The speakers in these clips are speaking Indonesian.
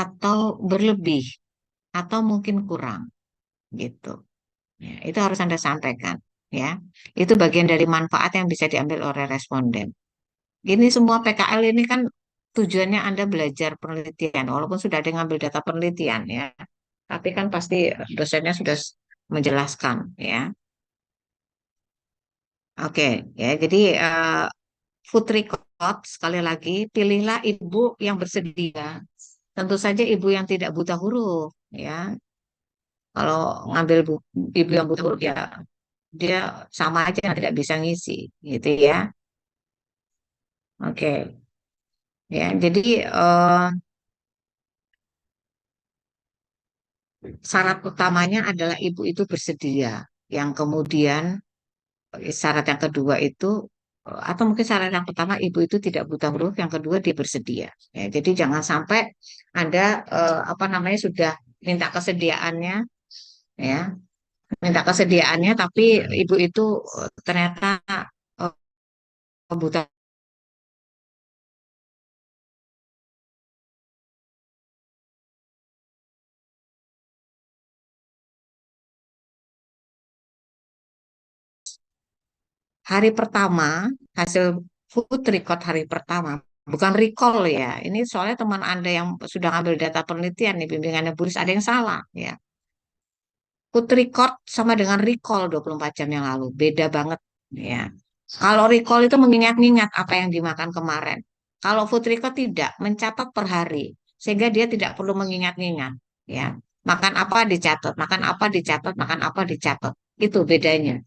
atau berlebih atau mungkin kurang gitu. Ya, itu harus Anda sampaikan ya. Itu bagian dari manfaat yang bisa diambil oleh responden. Ini semua PKL ini kan tujuannya Anda belajar penelitian, walaupun sudah ada yang ngambil data penelitian ya. Tapi kan pasti dosennya sudah menjelaskan ya. Oke, ya. Jadi food record sekali lagi pilihlah ibu yang bersedia. Tentu saja ibu yang tidak buta huruf ya. Kalau ngambil ibu yang buta huruf ya dia sama aja tidak bisa ngisi gitu ya. Oke, ya. Jadi syarat utamanya adalah ibu itu bersedia. Yang kemudian syarat yang kedua itu atau mungkin syarat yang pertama ibu itu tidak buta huruf, yang kedua dia bersedia. Ya, jadi jangan sampai Anda apa namanya sudah minta kesediaannya ya, minta kesediaannya tapi ibu itu ternyata eh, buta. Hari pertama hasil food record hari pertama bukan recall ya. Ini soalnya teman Anda yang sudah ngambil data penelitian nih bimbingannya Buris ada yang salah ya. Food record sama dengan recall 24 jam yang lalu. Beda banget ya. Kalau recall itu mengingat-ingat apa yang dimakan kemarin. Kalau food record tidak, mencatat per hari. Sehingga dia tidak perlu mengingat-ingat ya. Makan apa dicatat, makan apa dicatat, makan apa dicatat. Itu bedanya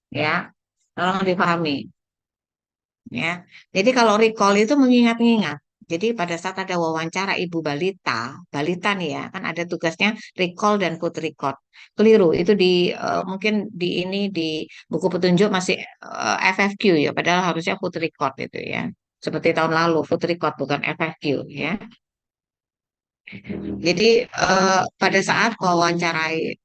ya. Tolong dipahami. Ya. Jadi kalau recall itu mengingat-ingat. Jadi pada saat ada wawancara ibu balita, balita nih ya, kan ada tugasnya recall dan put record. Keliru, itu di mungkin di ini di buku petunjuk masih FFQ ya, padahal harusnya put record itu ya. Seperti tahun lalu, put record bukan FFQ ya. Jadi pada saat wawancarai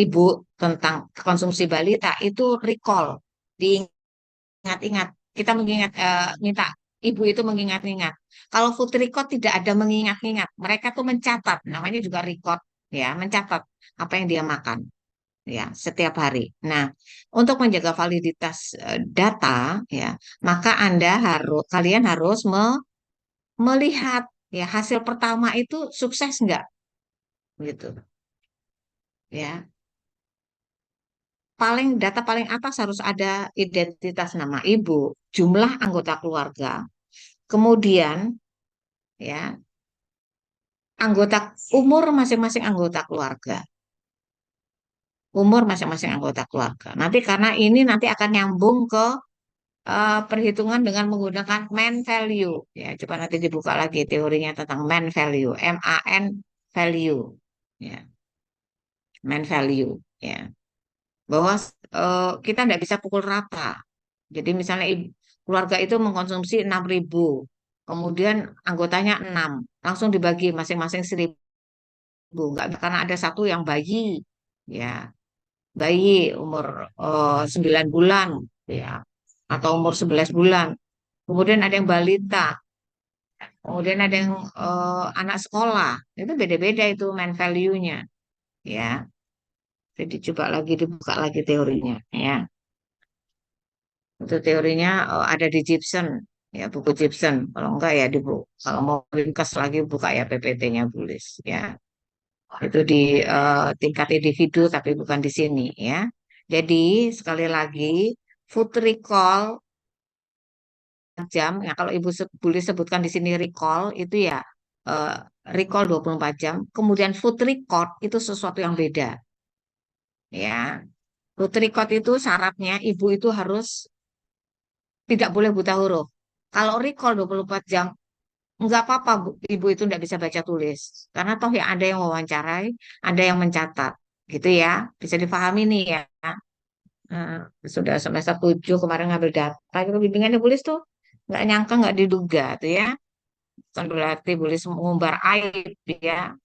ibu tentang konsumsi balita itu recall, ingat-ingat, kita mengingat minta ibu itu mengingat-ingat. Kalau food record tidak ada mengingat-ingat, mereka tuh mencatat, namanya juga record ya, mencatat apa yang dia makan ya setiap hari. Nah, untuk menjaga validitas data ya, maka kalian harus melihat ya hasil pertama itu sukses nggak gitu ya. Data paling atas harus ada identitas nama ibu, jumlah anggota keluarga, kemudian ya anggota masing-masing anggota keluarga, umur masing-masing anggota keluarga. Nanti karena ini nanti akan nyambung ke perhitungan dengan menggunakan man value. Ya, coba nanti dibuka lagi teorinya tentang man value, MAN value, ya, man value, ya, bahwa kita tidak bisa pukul rata. Jadi misalnya keluarga itu mengkonsumsi 6.000, kemudian anggotanya 6, langsung dibagi masing-masing 1.000. Enggak, karena ada satu yang bayi, ya, bayi umur 9 bulan, ya, atau umur 11 bulan. Kemudian ada yang balita, kemudian ada yang anak sekolah. Itu beda-beda itu main value-nya, ya. Jadi coba lagi dibuka lagi teorinya, ya. Itu teorinya ada di Gibson, ya buku Gibson. Kalau enggak ya di buku. Kalau mau ringkas lagi buka ya PPT-nya tulis, ya. Itu di tingkat individu tapi bukan di sini ya. Jadi sekali lagi food recall jam ya kalau Ibu boleh sebutkan di sini recall itu ya eh, recall 24 jam. Kemudian food record itu sesuatu yang beda ya. Food record itu syaratnya Ibu itu harus tidak boleh buta huruf. Kalau recall 24 jam nggak apa-apa Ibu itu nggak bisa baca tulis. Karena toh ya ada yang wawancarai, ada yang mencatat gitu ya. Bisa difahami nih ya. Nah, sudah semester 7 kemarin ngambil data, itu bimbingannya tulis tuh nggak nyangka nggak diduga tuh ya. Bukan berarti tulis mengumbar aib ya.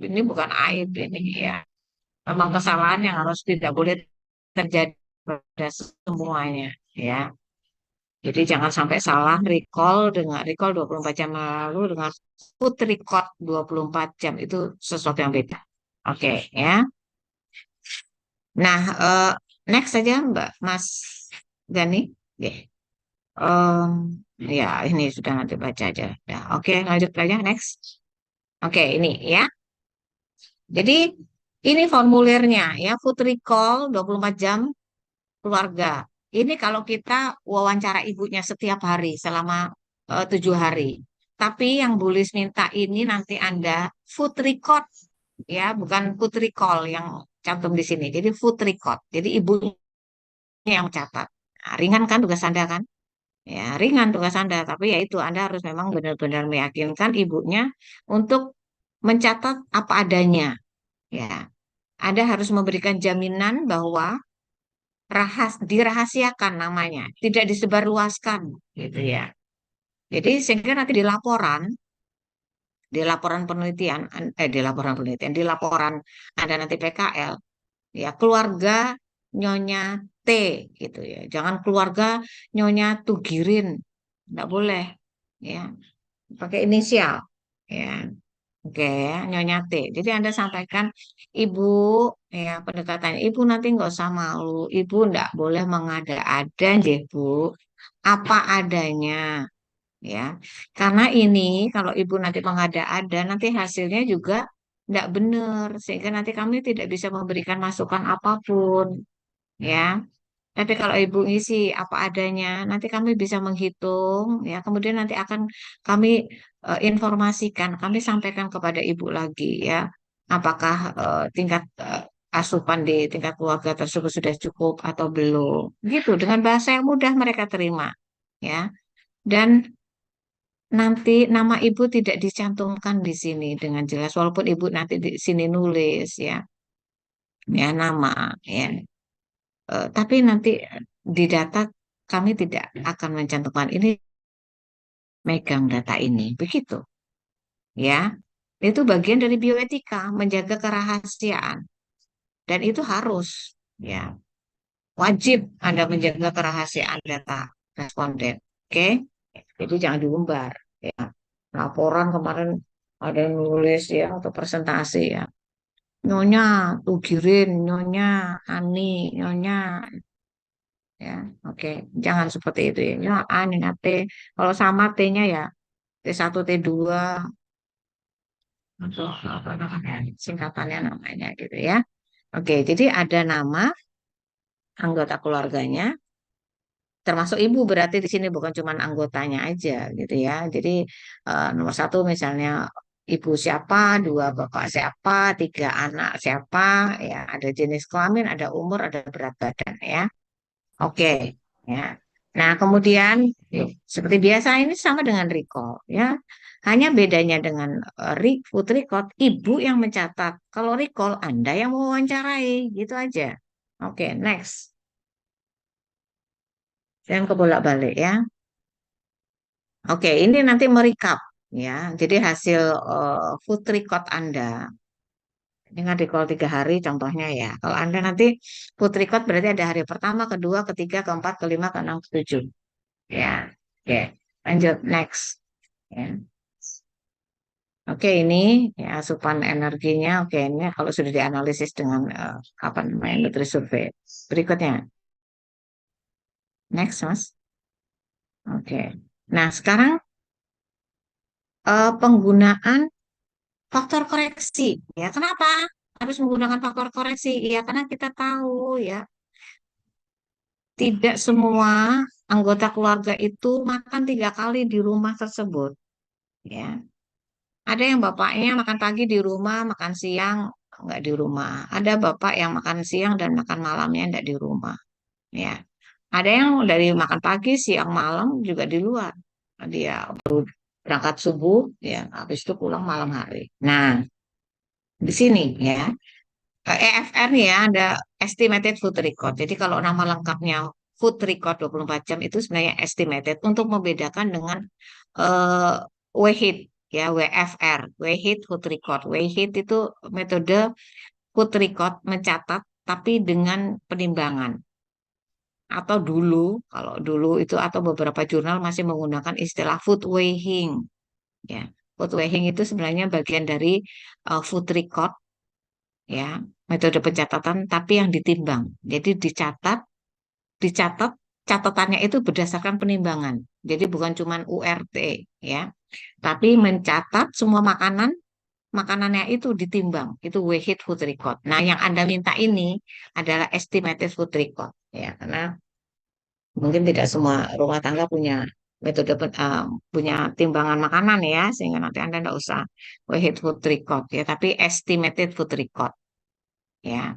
Ini bukan aib ini ya. Memang kesalahan yang harus tidak boleh terjadi pada semuanya ya. Jadi jangan sampai salah recall 24 jam lalu dengan food record 24 jam itu sesuatu yang beda. Oke, ya. Nah, next saja Mbak Mas Gani. Oke. Em, ya, ini sudah nanti baca aja. Ya, oke, lanjut aja next. Oke, ini ya. Jadi ini formulirnya ya, food recall 24 jam keluarga. Ini kalau kita wawancara ibunya setiap hari selama 7 hari. Tapi yang Bu Lis minta ini nanti Anda food record ya, bukan food recall yang cantum di sini. Jadi food record. Jadi ibunya yang mencatat. Nah, ringan kan tugas Anda kan? Ya, ringan tugas Anda. Tapi ya itu Anda harus memang benar-benar meyakinkan ibunya untuk mencatat apa adanya. Ya, Anda harus memberikan jaminan bahwa dirahasiakan namanya, tidak disebarluaskan gitu ya. Jadi sehingga nanti di laporan penelitian, di laporan ada nanti PKL, ya keluarga Nyonya T gitu ya. Jangan keluarga Nyonya Tugirin, nggak boleh ya, pakai inisial ya. Oke ya, Nyonya T. Jadi Anda sampaikan, Ibu, ya pendekatannya, Ibu nanti nggak usah malu, Ibu nggak boleh mengada-ada, nggih, Bu, apa adanya, ya. Karena ini kalau Ibu nanti mengada-ada, nanti hasilnya juga nggak benar, sehingga nanti kami tidak bisa memberikan masukan apapun, ya. Tapi kalau Ibu ngisi apa adanya, nanti kami bisa menghitung, ya. Kemudian nanti akan kami informasikan, kami sampaikan kepada Ibu lagi, ya. Apakah tingkat asupan di tingkat keluarga tersebut sudah cukup atau belum? Gitu, dengan bahasa yang mudah mereka terima, ya. Dan nanti nama Ibu tidak dicantumkan di sini dengan jelas, walaupun Ibu nanti di sini nulis, ya nama, ya. Tapi nanti di data kami tidak akan mencantumkan ini, megang data ini, begitu ya. Itu bagian dari bioetika, menjaga kerahasiaan, dan itu harus ya, wajib Anda menjaga kerahasiaan data responden. Oke, jadi jangan diumbar ya. Laporan kemarin ada yang nulis ya, atau presentasi ya. Nyonya Tugirin, Nyonya Ani, Nyonya, ya, oke, jangan seperti itu ya. Ya, A, Nyonya T. Kalau sama T-nya ya T1, T2, atau apa namanya, singkatannya namanya gitu ya. Oke, jadi ada nama anggota keluarganya, termasuk ibu berarti di sini bukan cuma anggotanya aja gitu ya. Jadi nomor satu misalnya ibu siapa, dua bapak siapa, tiga anak siapa, ya ada jenis kelamin, ada umur, ada berat badan ya. Oke, ya. Nah, kemudian seperti biasa ini sama dengan recall ya. Hanya bedanya dengan food record, ibu yang mencatat. Kalau recall, Anda yang mewawancarai, gitu aja. Oke, next. Dan kebolak-balik ya. Oke, ini nanti merecap ya. Jadi hasil food record Anda. Ini kan recall 3 hari contohnya ya. Kalau Anda nanti food record berarti ada hari pertama, kedua, ketiga, keempat, kelima, keenam, ketujuh. Ya, oke. Lanjut next. Ya. Oke, ini ya asupan energinya. Oke, ini kalau sudah dianalisis dengan apa namanya Nutrisurvey. Berikutnya, next, Mas. Oke. Nah, sekarang penggunaan faktor koreksi. Ya, kenapa harus menggunakan faktor koreksi? Ya, karena kita tahu ya, tidak semua anggota keluarga itu makan 3 kali di rumah tersebut. Ya, ada yang bapaknya makan pagi di rumah, makan siang nggak di rumah. Ada bapak yang makan siang dan makan malamnya nggak di rumah. Ya, ada yang dari makan pagi, siang, malam juga di luar. Dia berangkat subuh, ya, habis itu pulang malam hari. Nah, di sini ya, EFR ya, ada estimated food record. Jadi kalau nama lengkapnya food record 24 jam itu sebenarnya estimated untuk membedakan dengan eh, WHIT ya, WFR, WHIT food record. WHIT itu metode food record mencatat tapi dengan penimbangan. atau dulu, kalau dulu itu atau beberapa jurnal masih menggunakan istilah food weighing, ya. Food weighing itu sebenarnya bagian dari food record, ya, metode pencatatan tapi yang ditimbang. Jadi dicatat catatannya itu berdasarkan penimbangan. Jadi bukan cuma URT, ya, tapi mencatat semua makanannya itu ditimbang. Itu weighted food record. Nah, yang Anda minta ini adalah estimated food record, ya, karena mungkin tidak semua rumah tangga punya punya timbangan makanan, ya, sehingga nanti Anda tidak usah weighted food record, ya, tapi estimated food record, ya.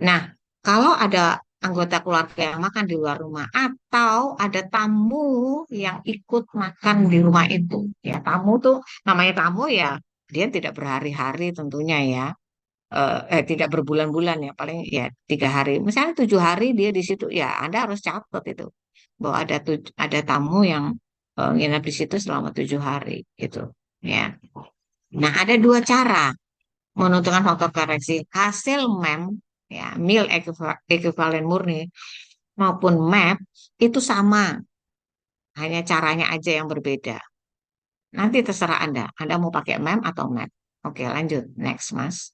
Nah, kalau ada anggota keluarga yang makan di luar rumah atau ada tamu yang ikut makan di rumah itu, ya, tamu tuh namanya tamu, ya, dia tidak berhari-hari tentunya, ya, tidak berbulan-bulan, ya, paling ya 3 hari, misalnya 7 hari dia di situ, ya, Anda harus catat itu bahwa ada tamu yang nginap di situ selama 7 hari gitu, ya. Nah, ada dua cara menentukan faktor koreksi hasil MEM, ya, meal equivalent murni maupun MAP itu sama, hanya caranya aja yang berbeda. Nanti terserah Anda mau pakai MEM atau MAP. Oke, lanjut, next, Mas.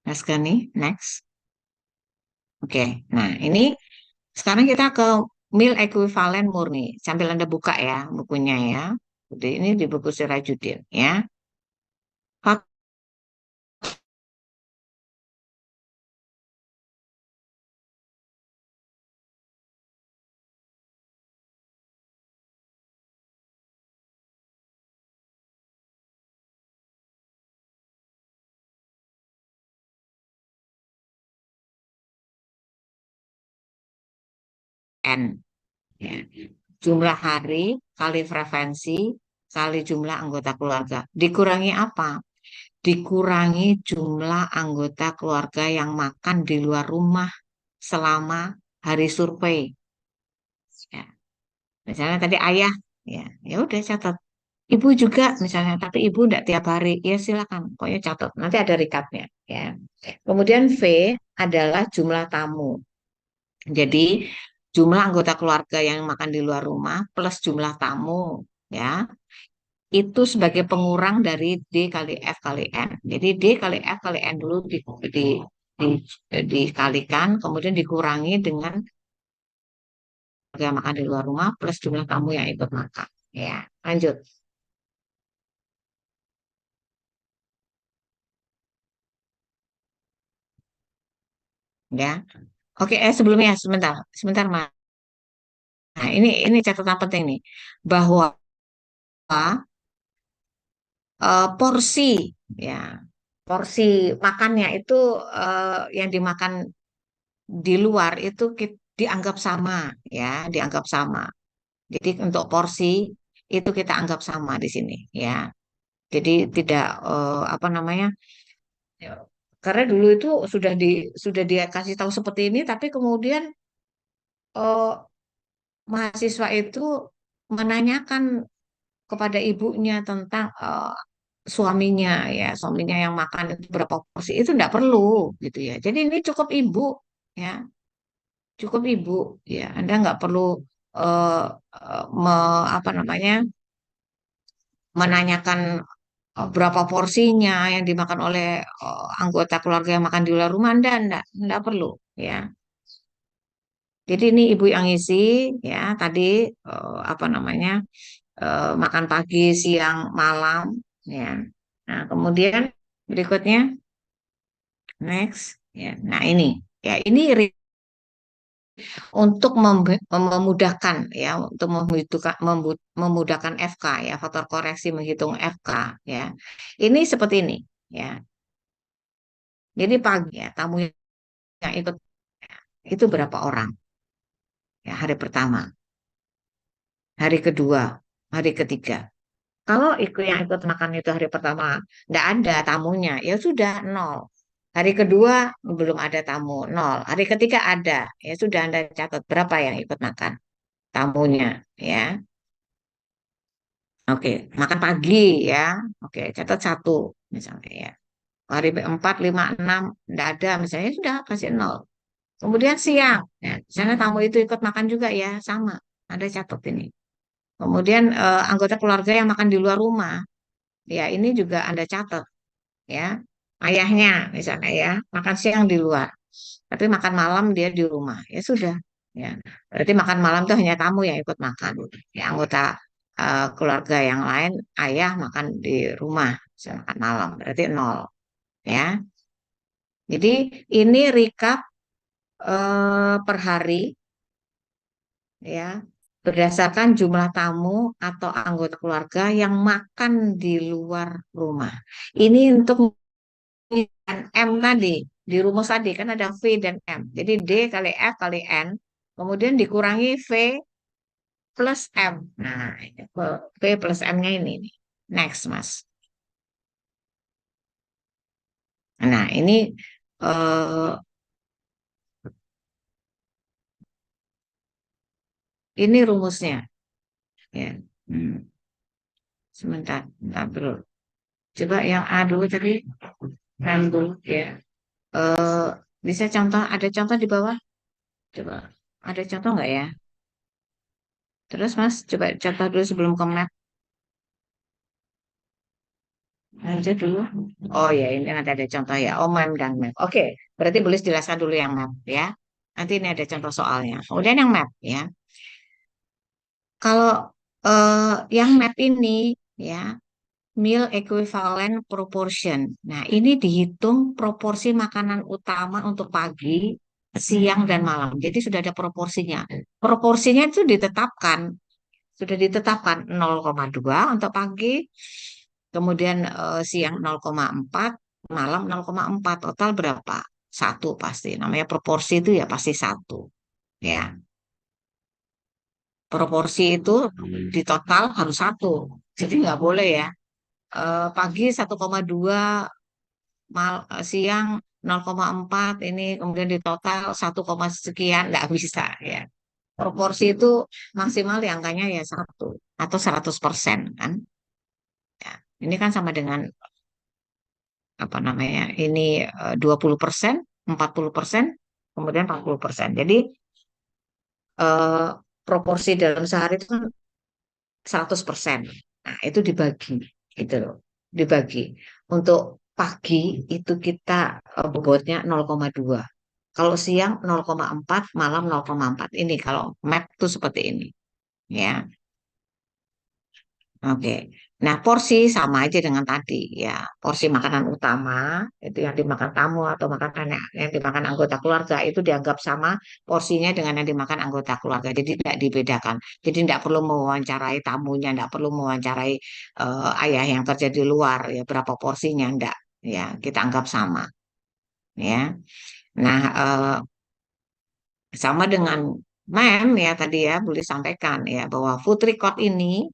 Mas Gani, next. Oke, nah ini sekarang kita ke meal equivalent murni. Sambil Anda buka ya bukunya, ya. Jadi ini di buku Sirajudin, ya. N, ya. Jumlah hari kali frekuensi kali jumlah anggota keluarga. Dikurangi apa? Dikurangi jumlah anggota keluarga yang makan di luar rumah selama hari survei. Ya. Misalnya tadi ayah, ya, ya udah catat. Ibu juga misalnya, tapi ibu enggak tiap hari. Ya silakan, pokoknya catat. Nanti ada recapnya, ya. Kemudian V adalah jumlah tamu. Jadi jumlah anggota keluarga yang makan di luar rumah plus jumlah tamu, ya, itu sebagai pengurang dari D kali F kali N. Jadi D kali F kali N dulu di- dikalikan, kemudian dikurangi dengan harga makan di luar rumah plus jumlah tamu yang ikut makan. Ya, lanjut. Ya, oke. Sebelumnya sebentar, sebentar, Mas. Nah, ini catatan penting nih, bahwa porsi, ya, porsi makannya itu yang dimakan di luar itu dianggap sama, ya, dianggap sama. Jadi untuk porsi itu kita anggap sama di sini, ya. Jadi tidak apa namanya? Ya, karena dulu itu sudah dikasih tahu seperti ini, tapi kemudian mahasiswa itu menanyakan kepada ibunya tentang suaminya, ya, suaminya yang makan itu berapa porsi, itu enggak perlu gitu, ya. Jadi ini cukup ibu, ya, cukup ibu, ya. Anda nggak perlu eh, apa namanya, menanyakan berapa porsinya yang dimakan oleh anggota keluarga yang makan di luar rumah. Anda perlu, ya. Jadi ini ibu yang ngisi, ya, tadi apa namanya, makan pagi, siang, malam, ya. Nah, kemudian berikutnya, next, ya. Nah, ini, ya, ini untuk memudahkan, ya, untuk memudahkan FK, ya, faktor koreksi menghitung FK, ya. Ini seperti ini, ya. Jadi pagi, ya, tamu yang ikut itu berapa orang, ya, hari pertama, hari kedua, hari ketiga. Kalau yang ikut makan itu hari pertama tidak ada tamunya, ya sudah nol. Hari kedua belum ada tamu, nol. Hari ketiga ada, ya sudah Anda catat berapa yang ikut makan tamunya, ya. Oke, makan pagi, ya. Oke, catat satu misalnya, ya. Hari 4, 5, 6 enggak ada, misalnya sudah kasih nol. Kemudian siang, ya, misalnya tamu itu ikut makan juga ya, sama. Ada catat ini. Kemudian anggota keluarga yang makan di luar rumah, ya ini juga Anda catat ya. Ayahnya misalnya ya, makan siang di luar, tapi makan malam dia di rumah. Ya sudah, ya. Berarti makan malam itu hanya tamu yang ikut makan. Ya, anggota keluarga yang lain, ayah makan di rumah, misalnya makan malam, berarti nol ya. Jadi ini recap per hari ya, berdasarkan jumlah tamu atau anggota keluarga yang makan di luar rumah. Ini untuk dan M tadi, di rumus tadi kan ada V dan M. Jadi D kali F kali N, kemudian dikurangi V plus M. Nah, ini V plus M-nya ini nih. Next, Mas. Nah, eh, ini rumusnya ya. Hmm, sebentar, bentar dulu. Coba yang A dulu tadi, M dulu ya. Eh, bisa contoh, ada contoh di bawah? Coba, ada contoh nggak ya? Terus Mas, coba contoh dulu sebelum ke map aja dulu. Oh ya, ini nanti ada contoh ya. Oh, map dan map. Oke, berarti boleh jelaskan dulu yang map ya. Nanti ini ada contoh soalnya. Kemudian yang map ya. Kalau yang map ini ya, meal equivalent proportion. Nah, ini dihitung proporsi makanan utama untuk pagi, siang, dan malam. Jadi sudah ada proporsinya. Proporsinya itu ditetapkan, sudah ditetapkan 0,2 untuk pagi, kemudian siang 0,4, malam 0,4. Total berapa? Satu pasti. Namanya proporsi itu ya pasti satu. Ya, proporsi itu di total harus satu. Jadi nggak boleh ya. Pagi 1,2, siang 0,4 ini kemudian di total 1, sekian nggak bisa ya. Proporsi itu maksimal ya angkanya ya satu atau 100% kan. Ya, ini kan sama dengan apa namanya? Ini 20%, 40%, kemudian 40%. Jadi eh, proporsi dalam sehari itu kan 100%. Nah, itu dibagi gitu loh. Dibagi. Untuk pagi itu kita bobotnya 0,2. Kalau siang 0,4, malam 0,4. Ini kalau map tuh seperti ini, ya. Oke. Nah, porsi sama aja dengan tadi, ya. Porsi makanan utama itu yang dimakan tamu atau makanan yang dimakan anggota keluarga itu dianggap sama porsinya dengan yang dimakan anggota keluarga. Jadi tidak dibedakan. Jadi tidak perlu mewawancarai tamunya, tidak perlu mewawancarai ayah yang kerja di luar, ya berapa porsinya, enggak. Ya, kita anggap sama, ya. Nah, sama dengan mem ya tadi ya boleh sampaikan ya bahwa food record ini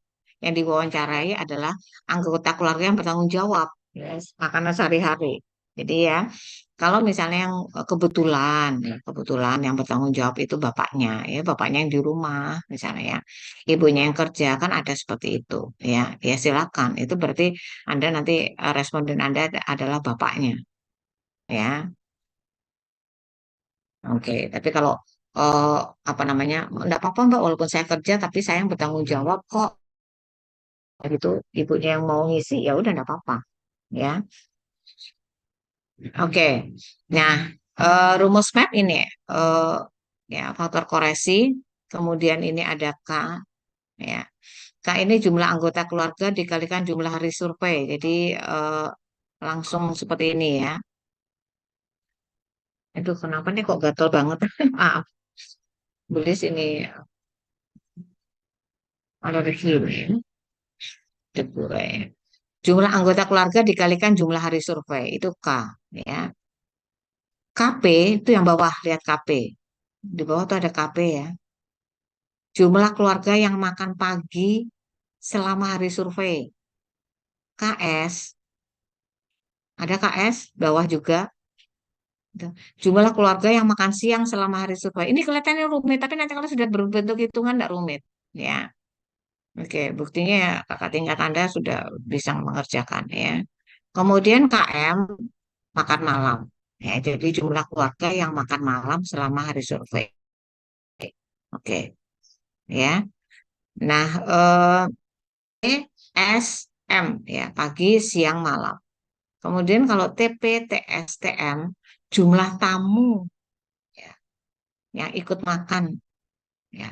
yang diwawancarai adalah anggota keluarga yang bertanggung jawab yes, makanan sehari-hari. Jadi ya kalau misalnya yang kebetulan ya, kebetulan yang bertanggung jawab itu bapaknya ya bapaknya yang di rumah misalnya ya ibunya yang kerja kan ada seperti itu ya ya silakan itu berarti Anda nanti responden Anda adalah bapaknya ya. Oke, tapi kalau eh, apa namanya, enggak apa-apa Mbak, walaupun saya kerja, tapi saya yang bertanggung jawab kok. Gitu, ibunya yang mau ngisi, ya udah enggak apa-apa, ya. Oke, nah rumus map ini, eh, ya faktor koresi, kemudian ini ada K, ya. K ini jumlah anggota keluarga dikalikan jumlah hari survei, jadi langsung seperti ini ya. Aduh, kenapa nih kok gatel banget? Maaf, boleh sini ada review ini. Jumlah anggota keluarga dikalikan jumlah hari survei, itu K. Ya. KP itu yang bawah, lihat KP. Di bawah tuh ada KP ya. Jumlah keluarga yang makan pagi selama hari survei. KS, ada KS, bawah juga. Gitu. Jumlah keluarga yang makan siang selama hari survei. Ini kelihatannya rumit, tapi nanti kalau sudah berbentuk hitungan tidak rumit. Ya, oke, buktinya ya kakak tingkat Anda sudah bisa mengerjakan ya. Kemudian KM. makan malam. Ya, jadi jumlah keluarga yang makan malam selama hari survei. Oke, ya. Nah, SM ya, pagi, siang, malam. Kemudian kalau TP, TS, TM, jumlah tamu ya, yang ikut makan ya,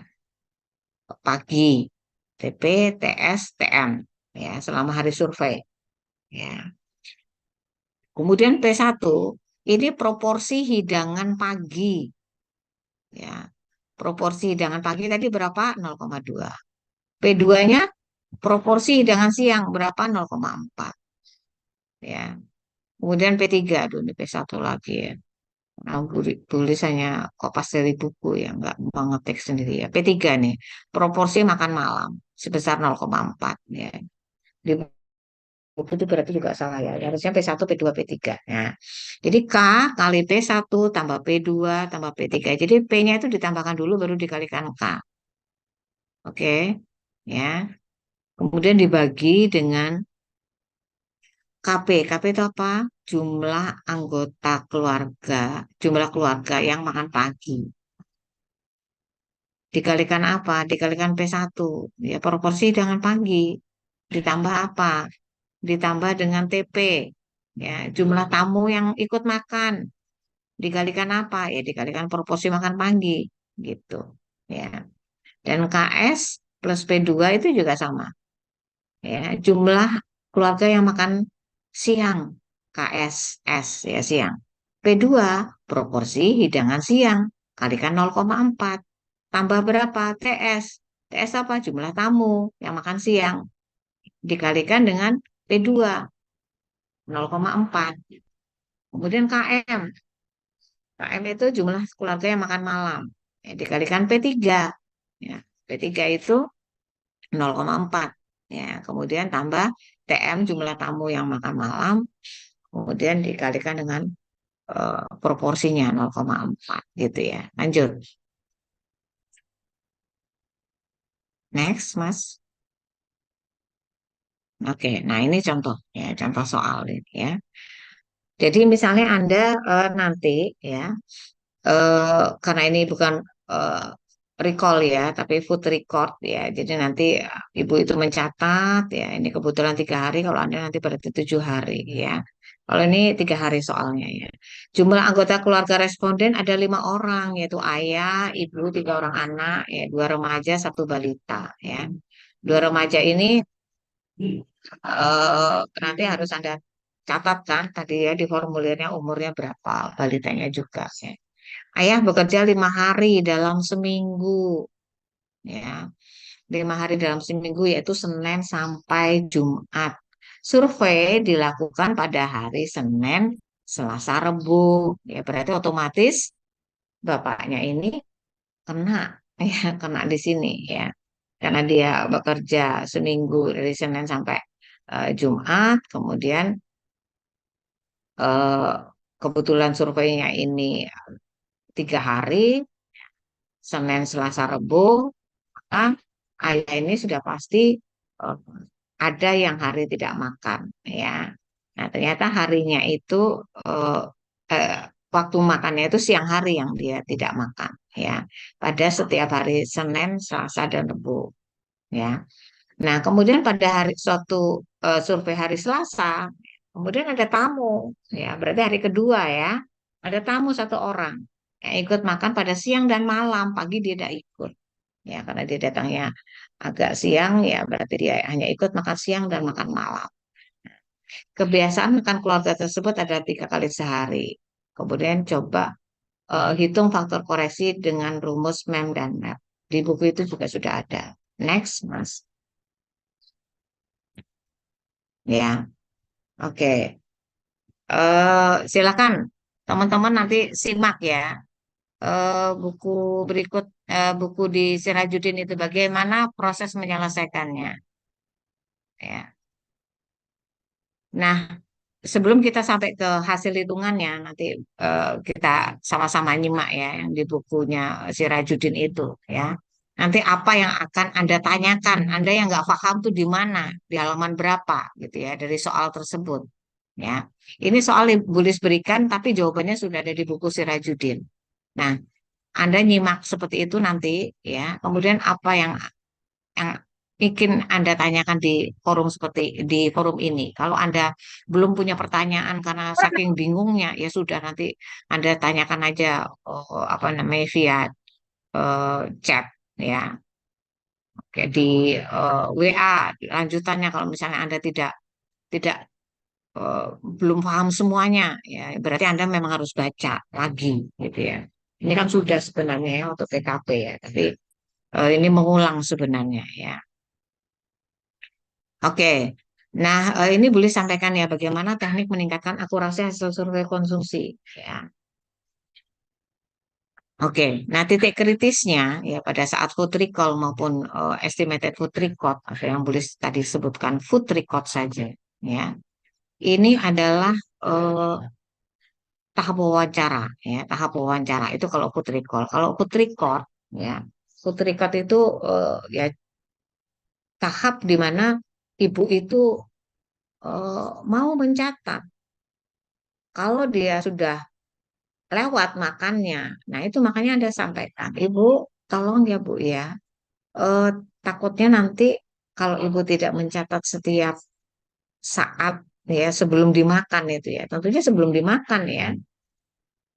pagi, TP, TS, TM ya, selama hari survei ya. Kemudian P1 ini proporsi hidangan pagi ya. Proporsi hidangan pagi tadi berapa? 0,2. P2-nya proporsi hidangan siang berapa? 0,4 ya. Kemudian P3, aduh ini P1 lagi ya. Nah, tulisannya kok pas dari buku ya, nggak mau ngetik sendiri ya. P3 nih, proporsi makan malam sebesar 0,4 ya. Di buku itu berarti juga salah ya. Harusnya P1, P2, P3. Nah, jadi K kali P1 tambah P2 tambah P3. Jadi P-nya itu ditambahkan dulu baru dikalikan K. Oke, ya. Kemudian dibagi dengan KP. KP itu apa? Jumlah anggota keluarga, jumlah keluarga yang makan pagi. Dikalikan apa? Dikalikan P1. Ya, proporsi dengan pagi. Ditambah apa? Ditambah dengan TP. Ya, jumlah tamu yang ikut makan. Dikalikan apa? Ya, dikalikan proporsi makan pagi. Gitu. Ya. Dan KS plus P2 itu juga sama. Ya, jumlah keluarga yang makan siang. KS, S ya siang. P2 proporsi hidangan siang. Kalikan 0,4. Tambah berapa? TS. TS apa? Jumlah tamu yang makan siang. Dikalikan dengan P2, 0,4. Kemudian KM. KM itu jumlah keluarga yang makan malam. Ya, dikalikan P3. Ya, P3 itu 0,4. Ya, kemudian tambah TM jumlah tamu yang makan malam. Kemudian dikalikan dengan proporsinya 0,4 gitu ya. Lanjut. Next, Mas. Oke, nah ini contoh ya, contoh soal ini ya. Jadi misalnya Anda nanti ya, karena ini bukan eh, recall ya, tapi food record ya. Jadi nanti Ibu itu mencatat ya, ini kebetulan 3 hari, kalau Anda nanti berarti 7 hari ya. Kalau ini 3 hari soalnya ya. Jumlah anggota keluarga responden ada 5 orang, yaitu ayah, ibu, 3 orang anak, ya 2 remaja, 1 balita ya. 2 remaja ini nanti harus Anda catatkan tadi ya di formulirnya umurnya berapa, balitanya juga ya. Ayah bekerja 5 hari dalam seminggu ya. 5 hari dalam seminggu yaitu Senin sampai Jumat. Survei dilakukan pada hari Senin, Selasa, Rebu. Ya berarti otomatis bapaknya ini kena ya kena di sini ya. Karena dia bekerja seminggu dari Senin sampai Jumat, kemudian eh, kebetulan surveinya ini 3 hari, Senin, Selasa, Rebu, maka ayah ini sudah pasti eh, ada yang hari tidak makan, ya. Nah, ternyata harinya itu eh, eh, waktu makannya itu siang hari yang dia tidak makan, ya. Pada setiap hari Senin, Selasa, dan Rebu, ya. Nah, kemudian pada hari suatu survei hari Selasa, kemudian ada tamu, ya, berarti hari kedua ya, ada tamu 1 orang yang ikut makan pada siang dan malam, pagi dia tidak ikut, ya, karena dia datangnya agak siang, ya, berarti dia hanya ikut makan siang dan makan malam. Kebiasaan makan keluarga tersebut ada 3 kali sehari. Kemudian coba hitung faktor koreksi dengan rumus MEM dan MAP. Di buku itu juga sudah ada. Next, Mas. Ya, oke. Silakan teman-teman nanti simak ya buku berikut buku di Sirajudin itu bagaimana proses menyelesaikannya ya. Nah, sebelum kita sampai ke hasil hitungannya nanti kita sama-sama nyimak ya yang di bukunya Sirajudin itu ya. Nanti apa yang akan Anda tanyakan, Anda yang nggak paham tuh di mana, di halaman berapa gitu ya dari soal tersebut. Ya, ini soal Bu Lis berikan, tapi jawabannya sudah ada di buku Sirajudin. Nah, Anda nyimak seperti itu nanti, ya. Kemudian apa yang ingin Anda tanyakan di forum seperti di forum ini. Kalau Anda belum punya pertanyaan karena saking bingungnya, ya sudah nanti Anda tanyakan aja apa namanya via chat, ya. Oke, di WA lanjutannya kalau misalnya Anda tidak eh, belum paham semuanya, ya berarti Anda memang harus baca lagi, gitu ya. Ini kan sudah sebenarnya ya untuk PKP ya, tapi ini mengulang sebenarnya ya. Oke, nah ini boleh sampaikan ya bagaimana teknik meningkatkan akurasi hasil survei konsumsi. Ya, oke. Nah titik kritisnya ya pada saat food recall maupun estimated food record atau yang boleh tadi sebutkan food record saja. Ya, ini adalah eh, tahap wawancara. Ya, tahap wawancara itu kalau food recall. Kalau ya food record itu ya tahap di mana ibu itu mau mencatat kalau dia sudah lewat makannya. Nah, itu makanya Anda sampaikan, Ibu, tolong ya Bu ya. Eh, takutnya nanti kalau Ibu tidak mencatat setiap saat ya sebelum dimakan itu ya. Tentunya sebelum dimakan ya.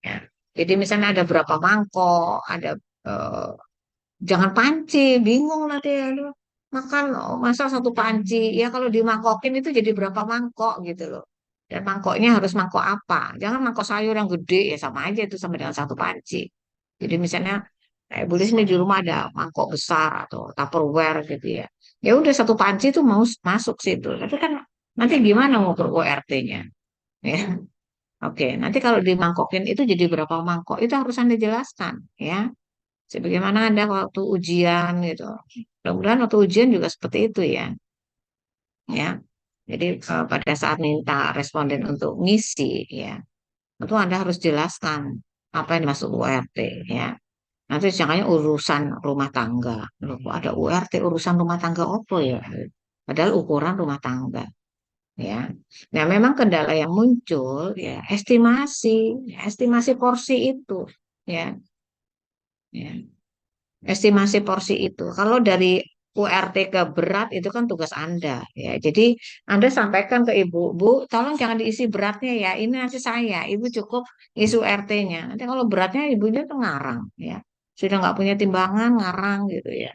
Ya. Jadi misalnya ada berapa mangkok, ada eh, jangan panci, bingung nanti ya. Aduh, makan masa satu panci. Ya kalau dimangkokin itu jadi berapa mangkok gitu loh. Dan mangkoknya harus mangkok apa? Jangan mangkok sayur yang gede ya sama aja itu sama dengan satu panci. Jadi misalnya kayak Bu Lis ini di rumah ada mangkok besar atau Tupperware gitu ya. Ya udah satu panci itu mau masuk situ. Tapi kan nanti gimana ngukur URT-nya? Ya. Oke, nanti kalau dimangkokin itu jadi berapa mangkok itu harus Anda jelaskan ya. Sebagaimana Anda waktu ujian gitu. Mudah-mudahan waktu ujian juga seperti itu ya. Ya. Jadi pada saat minta responden untuk ngisi ya, itu Anda harus jelaskan apa yang dimaksud URT ya. Nanti jangannya urusan rumah tangga. Loh, kok ada URT urusan rumah tangga apa ya? Padahal ukuran rumah tangga ya. Nah, memang kendala yang muncul ya estimasi porsi itu ya, ya. Estimasi porsi itu. Kalau dari URT ke berat itu kan tugas Anda ya. Jadi Anda sampaikan ke Ibu, Bu, tolong jangan diisi beratnya ya. Ini nanti saya, Ibu cukup isi URT-nya. Nanti kalau beratnya ibunya tuh ngarang ya. Sudah nggak punya timbangan ngarang gitu ya.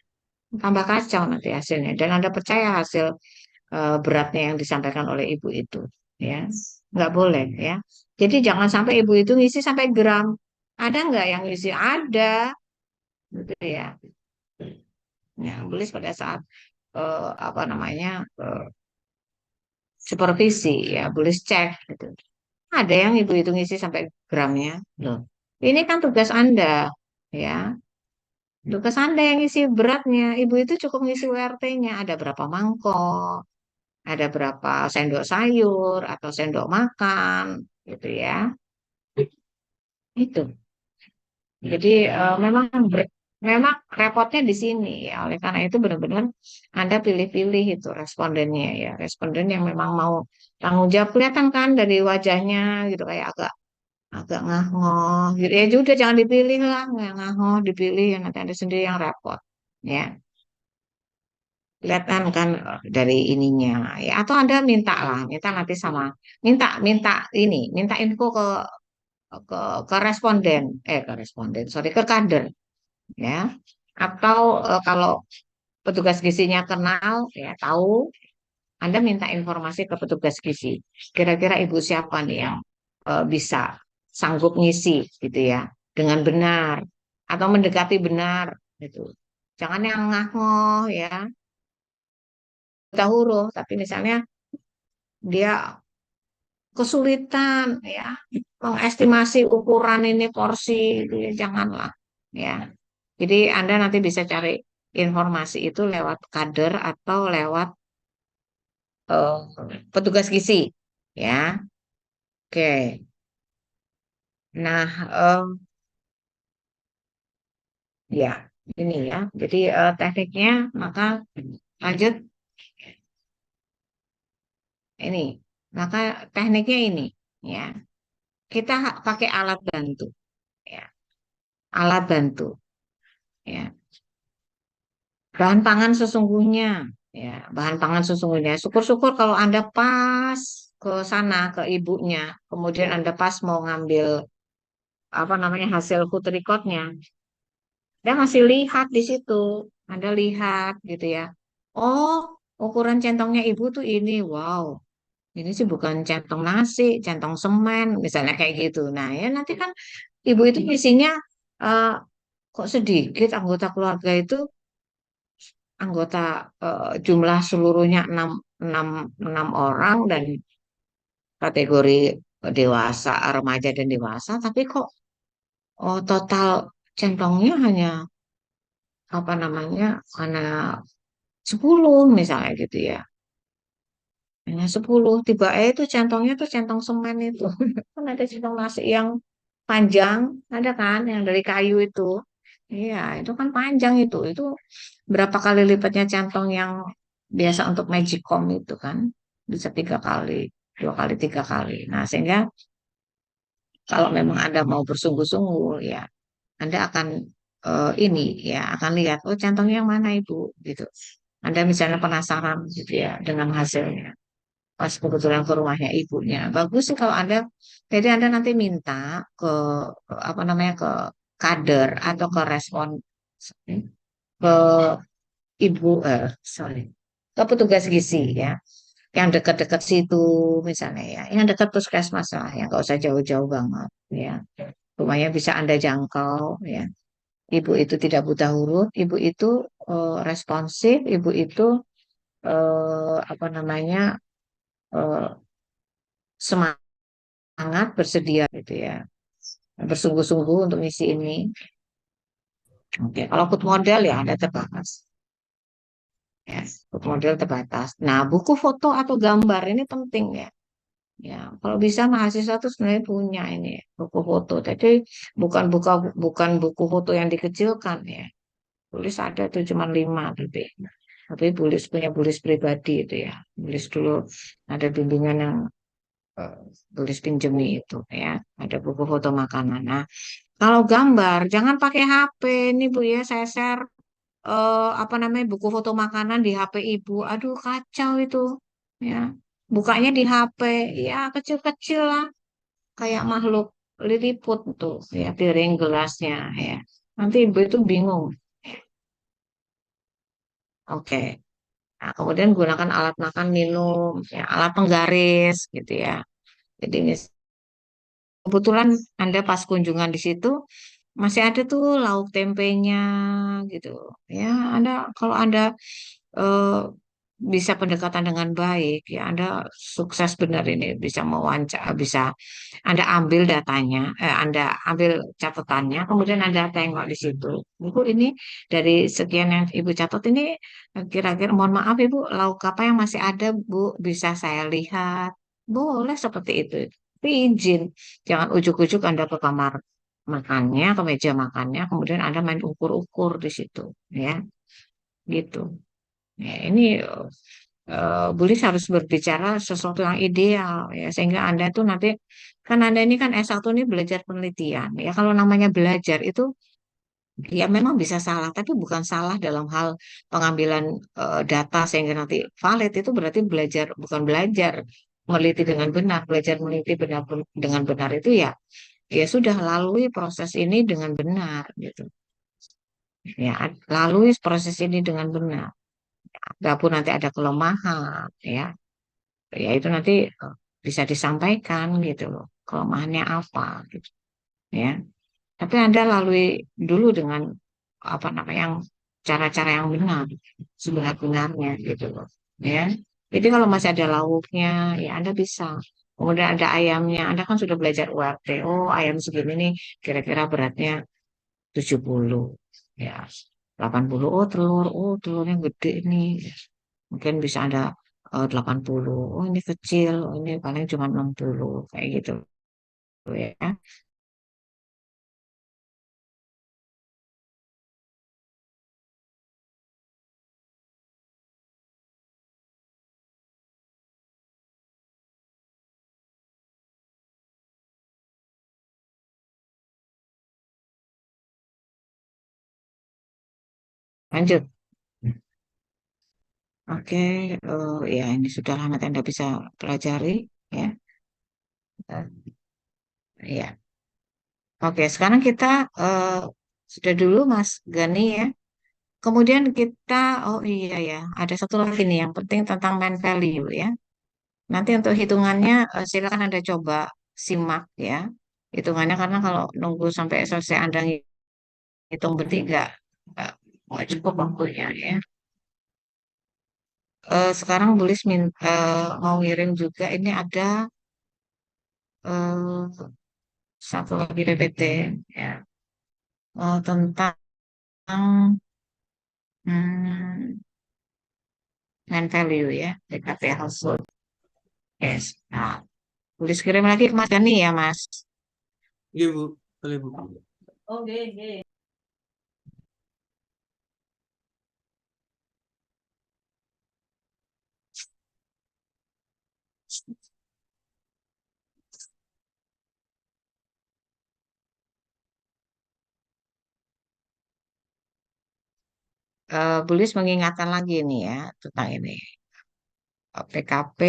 Tambah kacau nanti hasilnya. Dan Anda percaya hasil beratnya yang disampaikan oleh Ibu itu ya. Nggak boleh ya. Jadi jangan sampai Ibu itu ngisi sampai gram. Ada nggak yang ngisi? Ada gitu ya. Ya, tulis pada saat apa namanya supervisi ya, tulis cek gitu. Ada yang ibu hitung isi sampai gramnya. Loh. Ini kan tugas Anda ya. Tugas Anda yang isi beratnya. Ibu itu cukup ngisi URT-nya. Ada berapa mangkok, ada berapa sendok sayur atau sendok makan gitu ya. Itu. Jadi memang repotnya di sini ya. Oleh karena itu benar-benar Anda pilih-pilih itu respondennya ya. Responden yang memang mau tanggung jawab kelihatan kan dari wajahnya gitu kayak agak agak ngahoh gitu ya. Juga jangan dipilih lah, nggak ngahoh dipilih ya nanti Anda sendiri yang repot ya. Kelihatan kan dari ininya ya. Atau Anda minta lah, minta nanti sama minta minta minta info ke ke responden ke responden sorry ke kader ya. Atau kalau petugas gizinya kenal, ya tahu, Anda minta informasi ke petugas gizi. Kira-kira ibu siapa nih yang bisa sanggup ngisi gitu ya, dengan benar atau mendekati benar gitu. Jangan yang ngahoh ya, buta huruf, tapi misalnya dia kesulitan ya mengestimasi ukuran ini porsi itu ya janganlah ya. Jadi Anda nanti bisa cari informasi itu lewat kader atau lewat eh, petugas gizi ya. Oke. Nah, ya ini ya. Jadi tekniknya maka lanjut ini. Maka tekniknya ini, ya, kita pakai alat bantu, ya, alat bantu, ya. Bahan pangan sesungguhnya, ya, bahan pangan sesungguhnya. Syukur-syukur kalau Anda pas ke sana ke ibunya, kemudian Anda pas mau ngambil apa namanya hasil food recordnya, dia masih lihat di situ, Anda lihat gitu ya. Oh, ukuran centongnya ibu tuh ini, wow. Ini sih bukan centong nasi, centong semen, misalnya kayak gitu. Nah, ya nanti kan ibu itu isinya eh, kok sedikit anggota keluarga itu anggota jumlah seluruhnya enam, enam orang dan kategori dewasa, remaja dan dewasa, tapi kok total centongnya hanya apa namanya hanya 10 misalnya gitu ya. Hanya 10 tiba itu centongnya tuh centong semen itu. Kan ada centong nasi yang panjang, ada kan yang dari kayu itu. Iya, itu kan panjang itu. Itu berapa kali lipatnya centong yang biasa untuk magicom itu kan. Bisa 3 kali, 2 kali, 3 kali. Nah, sehingga kalau memang Anda mau bersungguh-sungguh, ya Anda akan ini ya akan lihat, oh centongnya yang mana Ibu gitu. Anda misalnya penasaran gitu ya dengan hasilnya. Pas kebetulan ke rumahnya ibunya. Bagus sih kalau Anda, jadi Anda nanti minta apa namanya ke kader atau ke respon ke ibu, sorry, ke petugas gizi ya, yang dekat-dekat situ misalnya ya, yang dekat puskesmas lah, yang nggak usah jauh-jauh banget ya. Rumahnya bisa Anda jangkau ya. Ibu itu tidak buta huruf, ibu itu responsif, ibu itu apa namanya eh, semangat bersedia gitu ya, bersungguh-sungguh untuk misi ini. Oke, kalau food model ya ada terbatas, ya, food model terbatas. Nah, buku foto atau gambar ini penting ya. Ya, kalau bisa mahasiswa tuh sebenarnya punya ini buku foto. Jadi bukan buku foto yang dikecilkan ya. Tulis ada tuh cuma 5 tapi bulis pribadi itu ya. Bulis dulu ada bimbingan yang eh, tulis pinjemi itu ya. Ada buku foto makanan. Nah, kalau gambar, jangan pakai HP. Ini Bu ya, saya share apa namanya buku foto makanan di HP Ibu. Aduh, kacau itu. Ya, bukanya di HP. Ya, kecil-kecil lah, kayak makhluk liliput tuh, ya piring gelasnya. Ya, nanti Ibu itu bingung. Oke. Nah, kemudian gunakan alat makan minum, ya, alat penggaris gitu ya. Jadi kebetulan Anda pas kunjungan di situ masih ada tuh lauk tempenya gitu. Ya, Anda kalau Anda eh, bisa pendekatan dengan baik, ya Anda sukses benar ini bisa mewawancara, bisa Anda ambil datanya, Anda ambil catatannya, kemudian Anda tengok di situ. Ibu ini dari sekian yang Ibu catat ini kira-kira mohon maaf Ibu, lauk apa yang masih ada Bu, bisa saya lihat. Boleh seperti itu. Tapi izin, jangan ujuk-ujuk Anda ke kamar makannya, ke meja makannya, kemudian Anda main ukur-ukur di situ, ya, gitu. Ya, ini Bulis harus berbicara sesuatu yang ideal, ya, sehingga Anda tuh nanti, kan Anda ini kan S1 ini belajar penelitian, ya, kalau namanya belajar itu, ya memang bisa salah, tapi bukan salah dalam hal pengambilan data sehingga nanti valid, itu berarti belajar, bukan belajar meneliti dengan benar, belajar meneliti dengan benar itu ya ya sudah lalui proses ini dengan benar gitu ya lalui proses ini dengan benar walaupun nanti ada kelemahan ya ya itu nanti bisa disampaikan gitu loh kelemahannya apa gitu ya tapi Anda lalui dulu dengan apa namanya yang cara-cara yang benar sebenar-benarnya gitu loh ya jadi kalau masih ada lauknya ya Anda bisa kemudian ada ayamnya Anda kan sudah belajar URT oh ayam segini nih kira-kira beratnya 70 ya 80 oh telurnya gede nih mungkin bisa ada 80 oh ini kecil oh ini paling cuma 60 kayak gitu ya Lanjut. Oke, ya ini sudah lama Anda bisa pelajari, ya. Ya. Oke, sekarang kita eh, sudah dulu Mas Gani ya. Kemudian kita, oh iya ya, ada satu lagi nih yang penting tentang main value ya. Nanti untuk hitungannya silakan Anda coba simak ya. Hitungannya karena kalau nunggu sampai selesai Anda hitung bertiga, eh, nggak cukup waktunya ya. Sekarang Bulis mau ngirim juga ini ada eh, satu lagi PPT ya. Tentang hmm, main value ya, DKT household. Yes. Nah, Bulis kirim lagi ke Mas Gani ya Mas. Iya Bu, boleh Bu. Bulis mengingatkan lagi nih ya tentang ini. PKP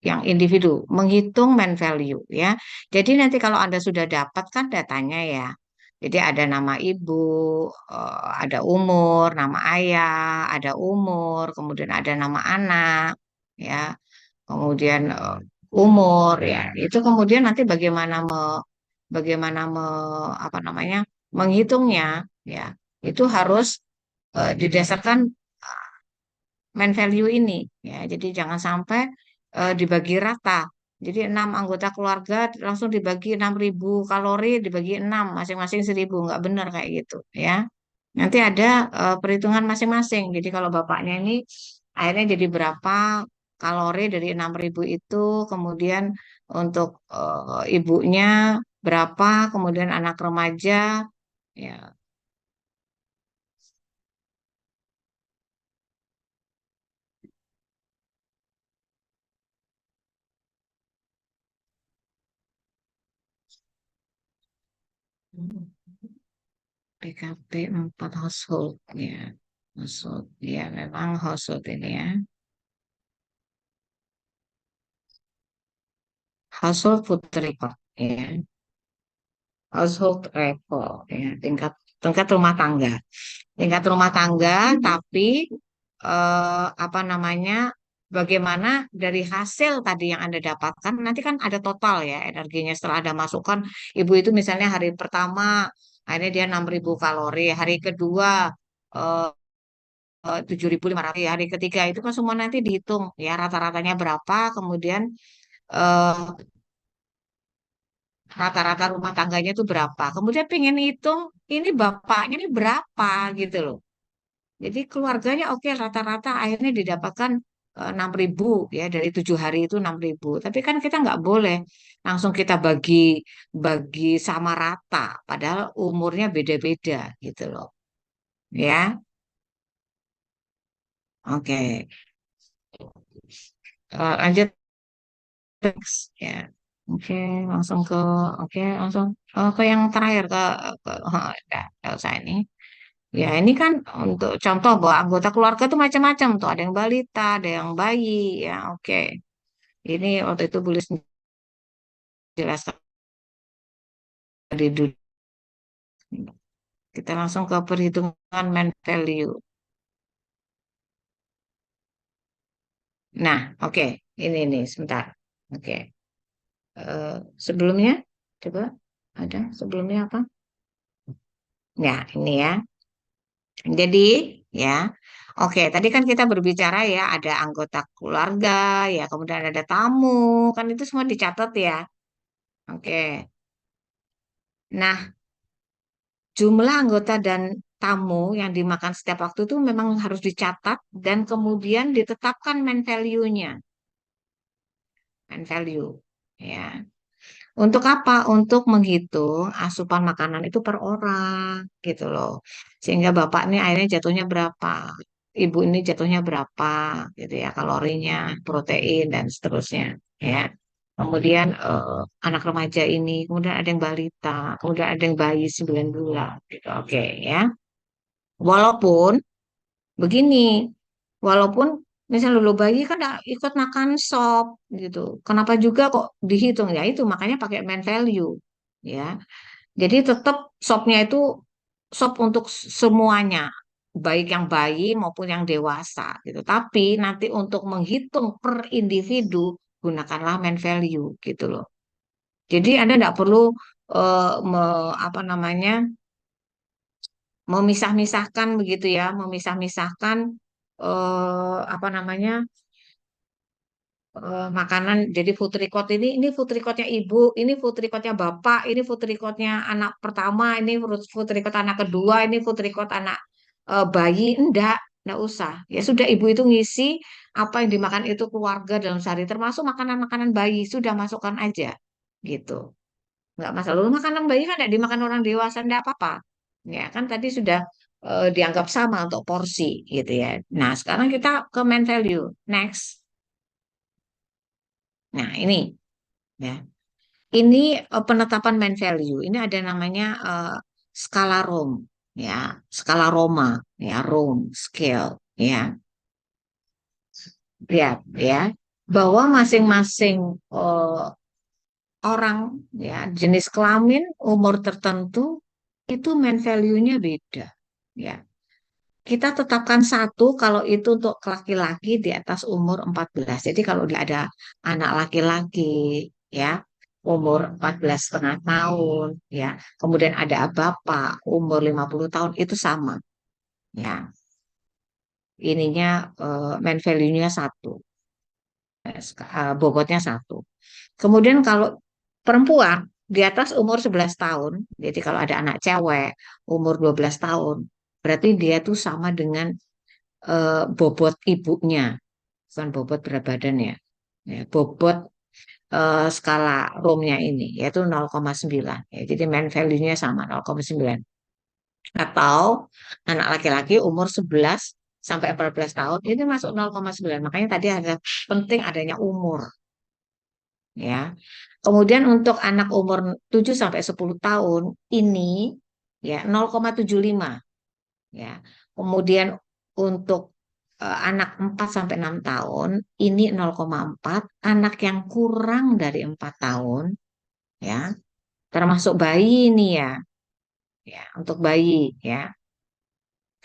yang individu, menghitung main value ya. Jadi nanti kalau Anda sudah dapat kan datanya ya. Jadi ada nama ibu, ada umur, nama ayah, ada umur, kemudian ada nama anak, ya, kemudian umur, ya. Itu kemudian nanti bagaimana apa namanya menghitungnya, ya. Itu harus didasarkan main value ini ya. Jadi jangan sampai dibagi rata. Jadi 6 anggota keluarga langsung dibagi 6.000 kalori dibagi 6 masing-masing 1.000 nggak benar kayak gitu ya. Nanti ada perhitungan masing-masing. Jadi kalau bapaknya ini akhirnya jadi berapa kalori dari 6.000 itu, kemudian untuk ibunya berapa, kemudian anak remaja ya PKP 4 household ya. Household ya memang household ini ya. Household food record ya. Household record ya. Tingkat rumah tangga. Tingkat rumah tangga tapi apa namanya? Bagaimana dari hasil tadi yang Anda dapatkan nanti kan ada total ya energinya setelah Anda masukkan ibu itu misalnya hari pertama akhirnya dia 6.000 kalori, hari kedua eh, 7.500, hari ketiga itu kan semua nanti dihitung ya rata-ratanya berapa, kemudian eh, rata-rata rumah tangganya itu berapa. Kemudian pengen hitung ini bapaknya ini berapa gitu loh. Jadi keluarganya oke rata-rata akhirnya didapatkan 6.000 ya dari 7 hari itu 6.000. Tapi kan kita nggak boleh langsung kita bagi bagi sama rata, padahal umurnya beda-beda gitu loh. Ya, oke. Lanjut teks ya. Oke, langsung oke langsung ke yang terakhir nggak usah ini. Ya, ini kan untuk contoh bahwa anggota keluarga tuh macam-macam tuh. Ada yang balita, ada yang bayi. Ya, oke. Ini waktu itu boleh jelaskan di dulu. Kita langsung ke perhitungan main value. Nah, oke. Ini nih, sebentar. Oke. Sebelumnya, coba ada sebelumnya apa? Ya, ini ya. Jadi, ya. Oke, tadi kan kita berbicara ya, ada anggota keluarga, ya, kemudian ada tamu, kan itu semua dicatat ya. Oke. Nah, jumlah anggota dan tamu yang dimakan setiap waktu itu memang harus dicatat dan kemudian ditetapkan main value-nya, main value. Ya. Untuk apa? Untuk menghitung asupan makanan itu per orang, gitu loh. Sehingga bapak ini akhirnya jatuhnya berapa, ibu ini jatuhnya berapa, gitu ya, kalorinya, protein dan seterusnya. Ya. Kemudian anak remaja ini, kemudian ada yang balita, kemudian ada yang bayi 9 bulan, gitu. Oke, ya. Walaupun begini, walaupun misalnya dulu bayi kan nggak ikut makan sop gitu. Kenapa juga kok dihitung? Ya itu makanya pakai main value ya. Jadi tetap sopnya itu sop untuk semuanya, baik yang bayi maupun yang dewasa gitu. Tapi nanti untuk menghitung per individu gunakanlah main value gitu loh. Jadi Anda nggak perlu apa namanya memisah-misahkan begitu ya, memisah-misahkan apa namanya makanan. Jadi food record ini food recordnya ibu, ini food recordnya bapak, ini food recordnya anak pertama, ini food record anak kedua, ini food record anak bayi. Enggak usah. Ya sudah ibu itu ngisi apa yang dimakan itu keluarga dalam sehari, termasuk makanan-makanan bayi sudah masukkan aja gitu. Nggak masalah. Lalu makanan bayi kan tidak dimakan orang dewasa, enggak apa-apa. Ya kan tadi sudah dianggap sama untuk porsi gitu ya. Nah sekarang kita ke main value. Next. Nah ini ya. Ini penetapan main value. Ini ada namanya skala Rom, ya, skala Roma, ya, Rome scale, ya, lihat, ya, bahwa masing-masing eh, orang, ya, jenis kelamin, umur tertentu itu main value-nya beda, ya. Kita tetapkan satu kalau itu untuk laki-laki di atas umur 14. Jadi kalau dia ada anak laki-laki ya umur 14,5 tahun ya, kemudian ada bapak umur 50 tahun itu sama ya. Ininya main value-nya satu, bobotnya satu. Kemudian kalau perempuan di atas umur 11 tahun, jadi kalau ada anak cewek umur 12 tahun, berarti dia tuh sama dengan bobot ibunya, bukan bobot berat badan ya. Ya, bobot skala Romnya ini yaitu 0,9. Ya, jadi main value-nya sama 0,9. Atau anak laki-laki umur 11 sampai 14 tahun ini masuk 0,9. Makanya tadi ada penting adanya umur ya. Kemudian untuk anak umur 7 sampai 10 tahun ini ya 0,75 ya. Kemudian untuk anak 4 sampai 6 tahun ini 0,4, anak yang kurang dari 4 tahun ya, termasuk bayi ini ya. Ya, untuk bayi ya.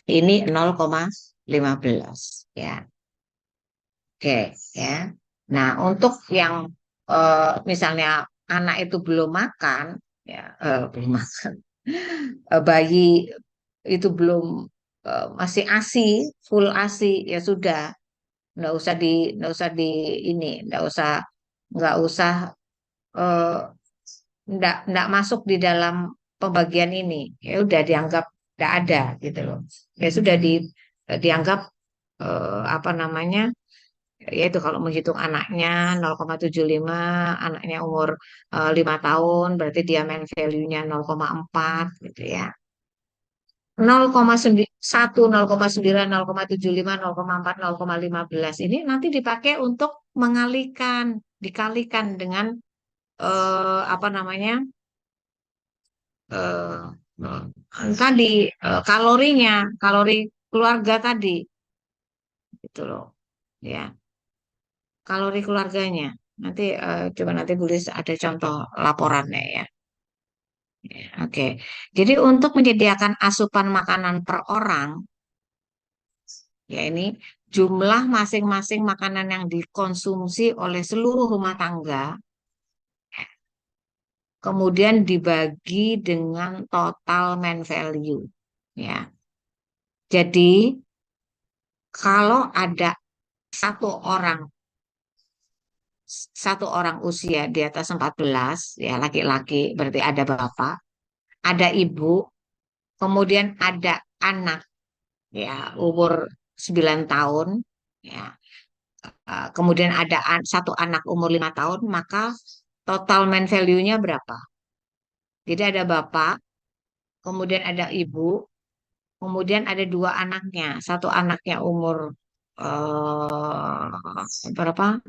Ini 0,15 ya. Oke ya. Nah, untuk yang misalnya anak itu belum makan ya, belum makan. Bayi itu belum masih ASI, full ASI ya sudah, nggak usah di ini, nggak usah eh, nggak masuk di dalam pembagian ini. Ya udah dianggap nggak ada gitu loh. Ya sudah dianggap apa namanya? Yaitu kalau menghitung anaknya 0,75, anaknya umur 5 tahun, berarti dia main value-nya 0,4 gitu ya. 0,1, 0,9, 0,75, 0,4, 0,15 ini nanti dipakai untuk mengalihkan, dikalikan dengan apa namanya tadi kalorinya, kalori keluarga tadi, gitu loh, ya, kalori keluarganya. Nanti coba nanti boleh ada contoh laporannya ya. Ya, oke. Jadi untuk menyediakan asupan makanan per orang, ya ini jumlah masing-masing makanan yang dikonsumsi oleh seluruh rumah tangga, kemudian dibagi dengan total main value, ya. Jadi kalau ada satu orang satu orang usia di atas 14 ya laki-laki berarti ada bapak, ada ibu, kemudian ada anak ya umur 9 tahun ya. Kemudian ada satu anak umur 5 tahun, maka total main value-nya berapa? Jadi ada bapak, kemudian ada ibu, kemudian ada dua anaknya. Satu anaknya umur berapa?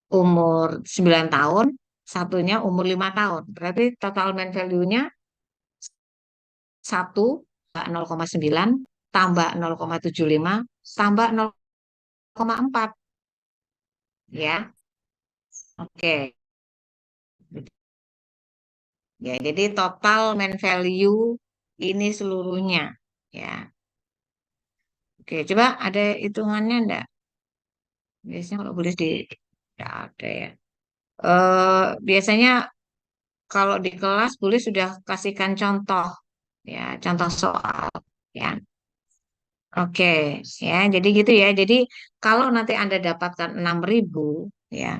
Umur 9 tahun, satunya umur 5 tahun. Berarti total main value-nya satu 0,9 tambah 0,75 tambah 0,4 ya. Oke. Ya, jadi total main value ini seluruhnya ya. Oke, coba ada hitungannya enggak? Biasanya kalau boleh di enggak ada ya. Biasanya kalau di kelas boleh sudah kasihkan contoh ya, contoh soal ya. Oke, ya, jadi gitu ya. Jadi kalau nanti Anda dapatkan 6.000 ya,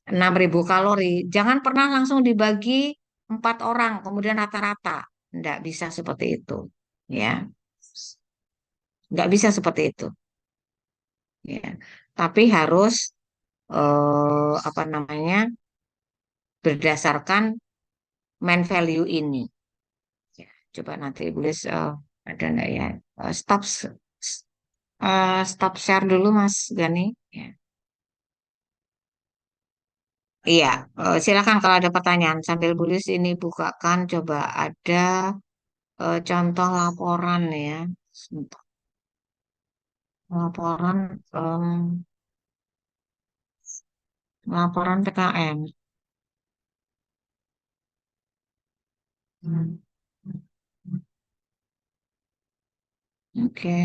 6.000 kalori, jangan pernah langsung dibagi 4 orang, kemudian rata-rata. Nggak bisa seperti itu. Ya, nggak bisa seperti itu. Ya, tapi harus apa namanya berdasarkan main value ini. Ya, coba nanti tulis ada nggak ya? Stop share dulu Mas Gani. Ya. Iya, silakan kalau ada pertanyaan sambil tulis ini bukakan coba ada contoh laporan ya. Sebentar. Laporan laporan PKM. Hmm. Oke.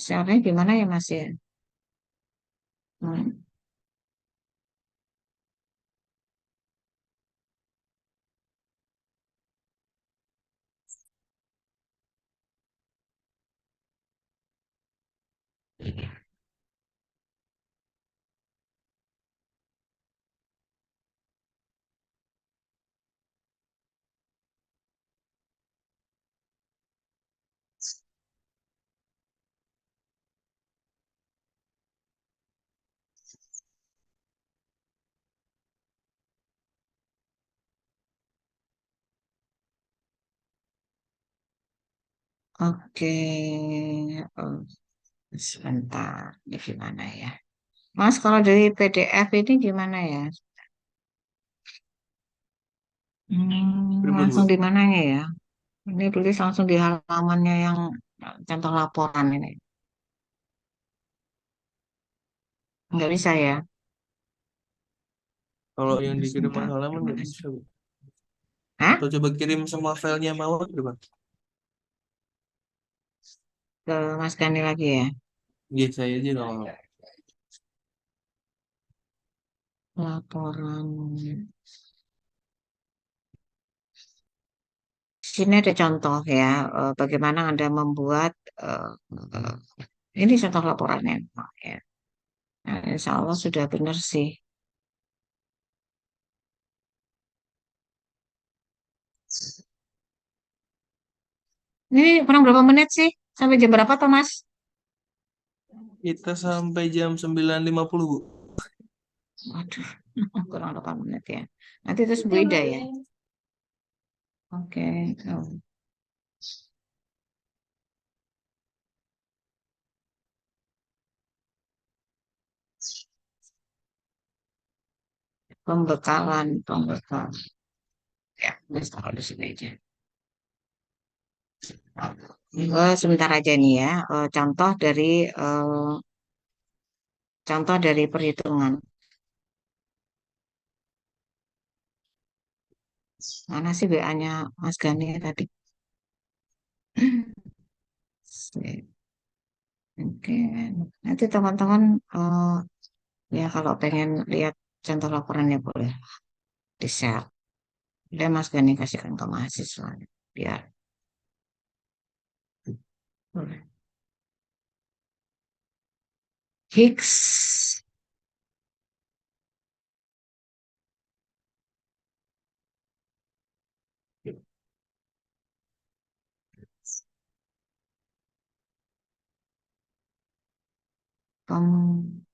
Share gimana ya Mas ya? Hmm. Oke. Oh, sebentar, ini gimana ya? Mas, kalau dari PDF ini gimana ya? Pripun, Langsung Bu? di mananya ya? Ini tulis langsung di halamannya yang contoh laporan ini. Nggak bisa ya? Kalau yang dikirim Mas Sebentar, halaman gimana nggak sih? bisa, Bu. Hah? Atau coba kirim semua filenya Mawar, coba. Ke Mas Gani lagi ya? Iya, saya aja kalau mau. Laporan. Sini ada contoh ya, bagaimana Anda membuat, eh, eh, ini contoh laporannya. Ya. Nah, insya Allah sudah benar sih. Ini kurang berapa menit sih? Sampai jam berapa, Thomas? Kita sampai jam 9.50, Bu. Waduh, kurang 8 menit ya. Nanti terus Bu Ida ya. Oke. Oh, pembekalan. Ya, wes taruh di sini aja. Sebentar aja nih ya. Contoh dari perhitungan. Mana sih WA-nya Mas Gani tadi? Oke, nanti teman-teman ya kalau pengen lihat contoh laporannya boleh di-share. Udah Mas Gani kasihkan ke mahasiswa biar boleh. Higgs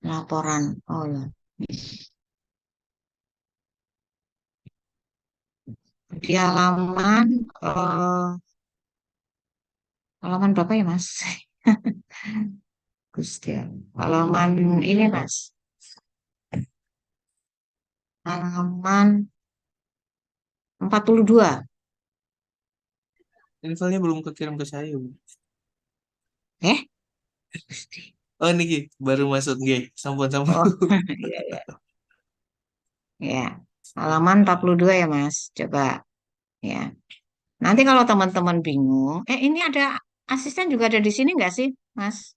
laporan. Oh ya, di eh, halaman berapa ya Mas? Gusti, halaman ini Mas. Halaman 42. Ini filenya belum kekirim ke saya, Bu. Eh, Gusti. Oh, ini Ki, baru masuk G. Sampun-sampun. Oh, iya, iya. Ya, halaman 42 ya, Mas. Coba ya. Nanti kalau teman-teman bingung, ini ada asisten juga ada di sini nggak sih, Mas?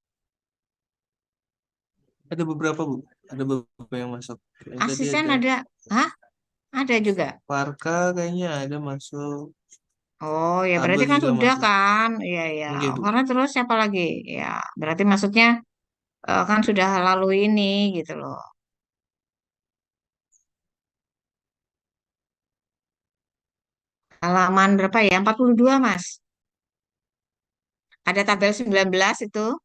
Ada beberapa, Bu. Ada beberapa yang masuk. Yang tadi Asisten ada ada, hah? Ada juga. Parka kayaknya ada masuk. Oh, ya berarti Abel kan juga sudah masuk. kan? Iya, ya. Oke, Bu. Karena terus siapa lagi? Ya, berarti maksudnya kan sudah lalu ini gitu loh. Halaman berapa ya? 42 Mas. Ada tabel 19 itu.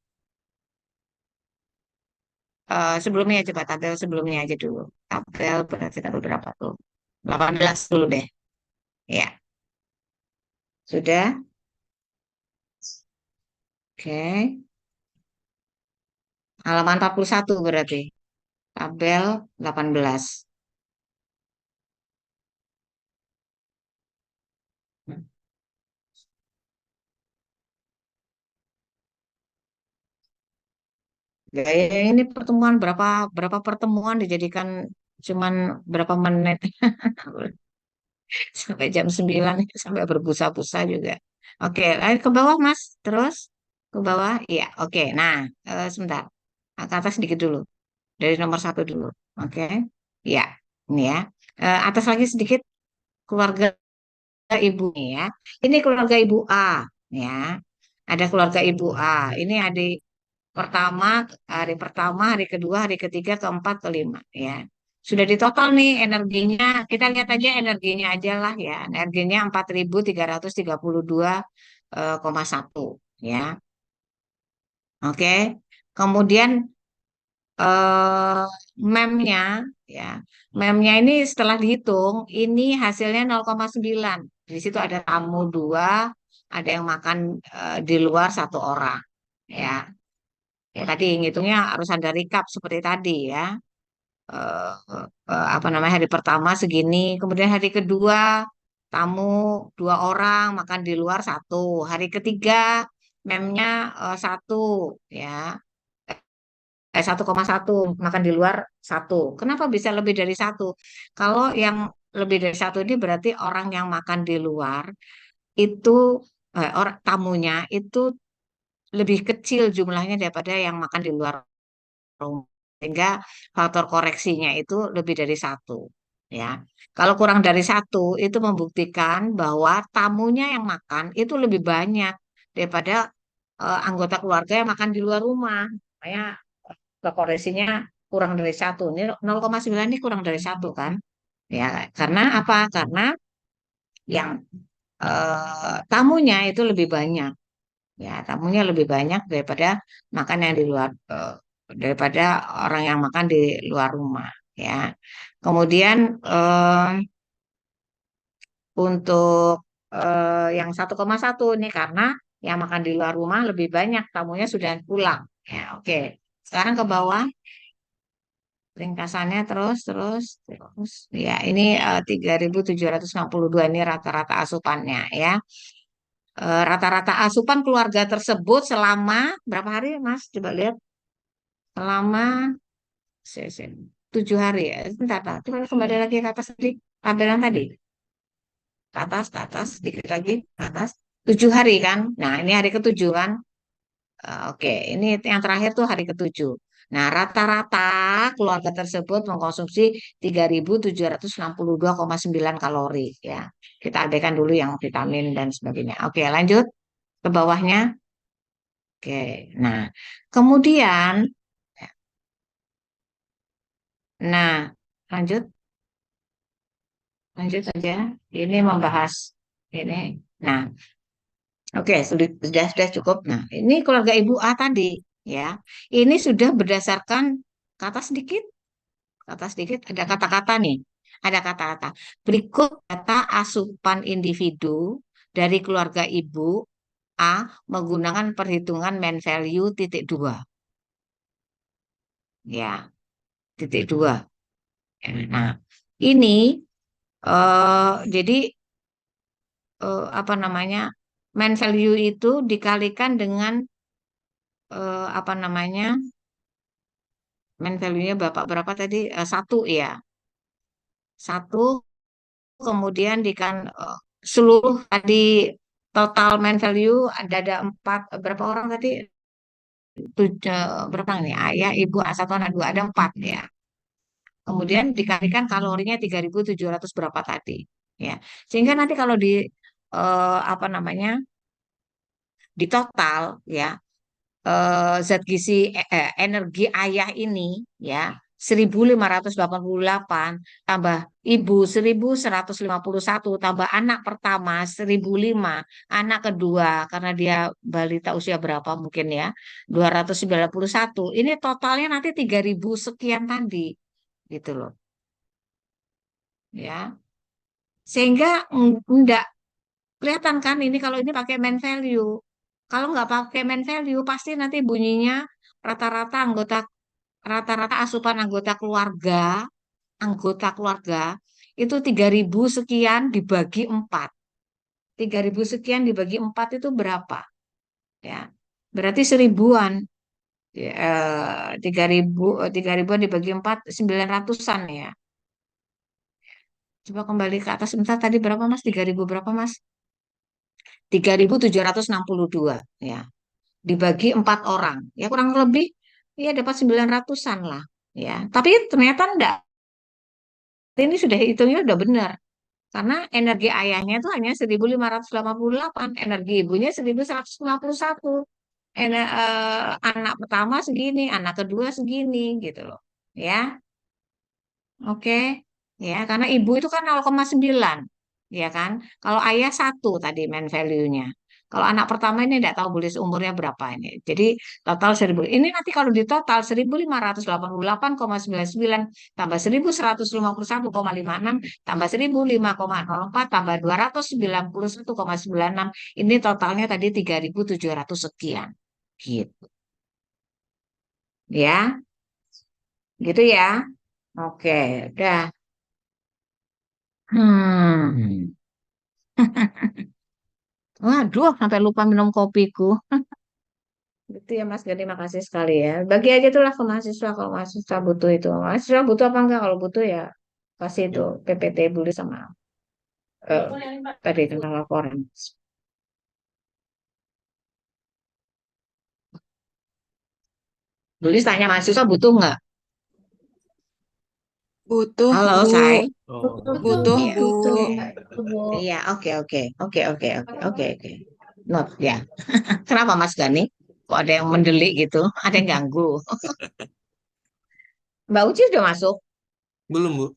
Sebelumnya coba tabel sebelumnya aja dulu. Tabel berarti tabel berapa tuh? 18 dulu deh. Ya, sudah. Oke. Halaman 41 berarti. Tabel 18. Gaya ini pertemuan berapa berapa pertemuan dijadikan cuman berapa menit sampai jam 9 sampai berbusa-busa juga. Oke, lalu ke bawah Mas. Terus ke bawah. Iya, oke. Nah, sebentar. Ke atas sedikit dulu. Dari nomor 1 dulu. Oke. Iya, ini ya. Atas lagi sedikit keluarga ibu nih ya. Ini keluarga ibu A ya. Ada keluarga ibu A. Ini adik pertama, hari pertama, hari kedua, hari ketiga, keempat, kelima ya. Sudah ditotal nih energinya. Kita lihat aja energinya aja lah ya. Energinya 4.332,1 ya. Oke. Kemudian eh memnya ya. Memnya ini setelah dihitung ini hasilnya 0,9. Di situ ada tamu dua, ada yang makan di luar satu orang ya. Ya tadi ngitungnya harus ada recap seperti tadi ya. Eh, apa namanya hari pertama segini, kemudian hari kedua tamu dua orang makan di luar satu, hari ketiga memnya satu ya, 1,1 makan di luar satu. Kenapa bisa lebih dari satu? Kalau yang lebih dari satu ini berarti orang yang makan di luar itu orang tamunya itu lebih kecil jumlahnya daripada yang makan di luar rumah. Sehingga faktor koreksinya itu lebih dari satu. Ya, kalau kurang dari satu itu membuktikan bahwa tamunya yang makan itu lebih banyak daripada anggota keluarga yang makan di luar rumah. Makanya koreksinya kurang dari satu. Ini 0,9 ini kurang dari satu kan? Ya, karena apa? Karena yang tamunya itu lebih banyak. Ya, tamunya lebih banyak daripada makan yang di luar daripada orang yang makan di luar rumah. Ya, kemudian untuk yang 1,1 ini karena yang makan di luar rumah lebih banyak tamunya sudah pulang. Ya, oke. Sekarang ke bawah ringkasannya terus. Ya, ini 3.762 ini rata-rata asupannya ya. Rata-rata asupan keluarga tersebut selama berapa hari, Mas? Coba lihat. Selama 7 hari ya. Sebentar, Pak. Coba kembali lagi ke atas tadi. Tabelan tadi. Ke atas, sedikit lagi. Ke atas. 7 hari kan? Nah, ini hari ketujuh kan? Oke, ini yang terakhir tuh hari ketujuh. Nah, rata-rata keluarga tersebut mengkonsumsi 3.762,9 kalori ya. Kita abaikan dulu yang vitamin dan sebagainya. Oke, lanjut ke bawahnya. Oke, nah kemudian, nah lanjut, lanjut saja. Ini membahas ini. Nah, oke, sudah cukup. Nah, ini keluarga Ibu A tadi, ya. Ini sudah berdasarkan kata sedikit, ada kata-kata nih, ada kata-kata. Berikut data asupan individu dari keluarga Ibu A menggunakan perhitungan mean value titik dua, ya, titik dua. Nah, ini jadi apa namanya, main value itu dikalikan dengan apa namanya, main value-nya Bapak berapa tadi? Satu ya. Satu, kemudian seluruh tadi total main value ada empat, berapa orang tadi? Berapa nih? Ayah, ibu, satu anak dua, ada empat ya. Kemudian dikalikan kalorinya 3.700 berapa tadi. Ya. Sehingga nanti kalau apa namanya, di total ya, zat gizi energi ayah ini ya 1.588 tambah ibu 1.151 tambah anak pertama 1.005, anak kedua karena dia balita usia berapa mungkin ya 291, ini totalnya nanti 3.000 sekian tadi gitu loh ya, sehingga enggak kelihatan kan ini kalau ini pakai main value. Kalau nggak pakai main value pasti nanti bunyinya rata-rata rata-rata asupan anggota keluarga itu 3.000 sekian dibagi 4. 3.000 sekian dibagi 4 itu berapa? Ya. Berarti seribuan. Ya, 3.000 dibagi 4 900-an ya. Coba kembali ke atas sebentar tadi berapa Mas? 3.000 berapa Mas? 3.762 ya. Dibagi 4 orang. Ya kurang lebih ya dapat 900-an lah ya. Tapi ternyata enggak. Ini sudah hitungnya udah benar. Karena energi ayahnya itu hanya 1.588, energi ibunya 1.151. Anak pertama segini, anak kedua segini gitu loh. Ya, oke. Ya, karena ibu itu kan 0,9, ya kan? Kalau ayah satu tadi main value-nya. Kalau anak pertama ini tidak tahu boleh umurnya berapa ini. Jadi total 1.000. Ini nanti kalau di total 1.588,99 tambah 1.151,56 tambah 1.005,04 tambah 291,96. Ini totalnya tadi 3.700 sekian. Gitu. Ya, gitu ya. Oke, udah. Hmm. Waduh, sampai lupa minum kopiku. Gitu ya Mas Gani, makasih sekali ya. Bagi aja itulah ke mahasiswa kalau mahasiswa butuh itu. Mahasiswa butuh apa enggak? Kalau butuh ya kasih itu Yuk. PPT Buli sama eh, tadi tentang laporan. Buli tanya mahasiswa butuh enggak? Butuh, Halo, Bu. Say. Oh, Butuh, Iya, Bu. iya, oke, oke, oke, oke, oke, oke, oke. Not ya. Kenapa Mas Gani? Kok ada yang mendelik gitu? Ada yang ganggu? Mbak Uci udah masuk? belum, Bu. Oh,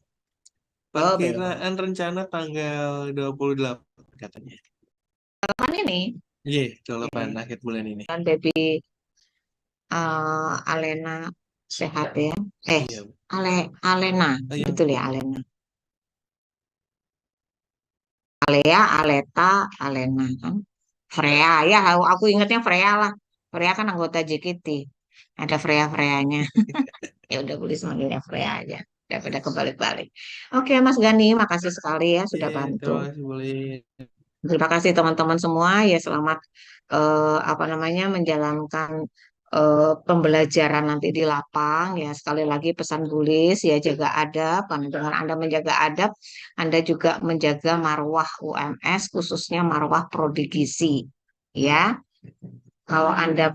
belum. Perkiraan rencana tanggal 28 katanya. Kapan ini? Iya, Oke. 28 akhir bulan ini. Kan baby Alena sehat ya. Iya, Bu. Alena, Oh, iya. betul ya Alena. Alea, Aleta, Alena kan. Freya, ya aku ingatnya Freya lah. Freya kan anggota JKT. Ada Freya-Freyanya. Ya udah boleh manggilnya Freya aja. Daripada kebalik-balik. Oke Mas Gani, makasih sekali ya sudah Iya, bantu. terima kasih boleh. Terima kasih teman-teman semua ya selamat apa namanya menjalankan pembelajaran nanti di lapang ya sekali lagi pesan tulis ya jaga adab karena dengan Anda menjaga adab Anda juga menjaga marwah UMS khususnya marwah prodi gizi ya kalau Anda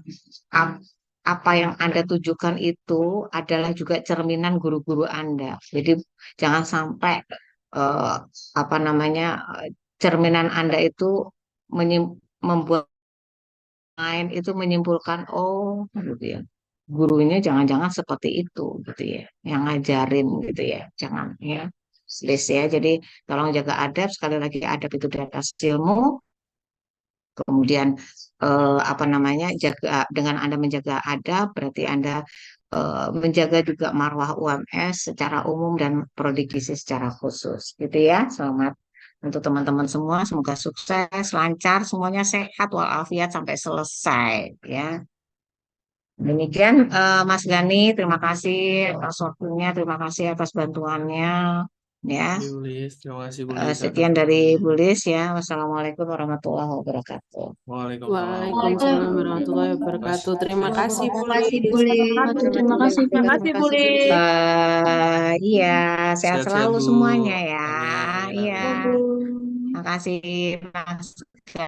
ap- apa yang Anda tujukan itu adalah juga cerminan guru-guru Anda jadi jangan sampai eh, apa namanya cerminan Anda itu membuat lain itu menyimpulkan oh gitu ya gurunya jangan-jangan seperti itu gitu ya yang ngajarin gitu ya jangan ya please ya jadi tolong jaga adab sekali lagi adab itu di atas ilmu kemudian apa namanya jaga dengan Anda menjaga adab berarti Anda menjaga juga marwah UMS secara umum dan prodi gizi secara khusus gitu ya selamat untuk teman-teman semua semoga sukses lancar semuanya sehat walafiat sampai selesai ya demikian Mas Gani terima kasih atas waktunya terima kasih atas bantuannya Ya. Oke, Bulis. Terima kasih, Bulis, atas Sekian dari Bu waktunya. Lis ya. Wassalamualaikum warahmatullahi wabarakatuh. Waalaikumsalam Waalaikumsalam warahmatullahi warahmatullahi wabarakatuh. Terima kasih, wabarakatuh. Terima kasih, Terima Bu kasih Bu Lis. Lis. Terima kasih, Terima kasih, terima Bu kasih, Bu Lis. Lis. Iya, sehat Sehat-sehat, selalu Bu. semuanya ya. Amin, amin, Iya, amin. Bu. makasih Mas.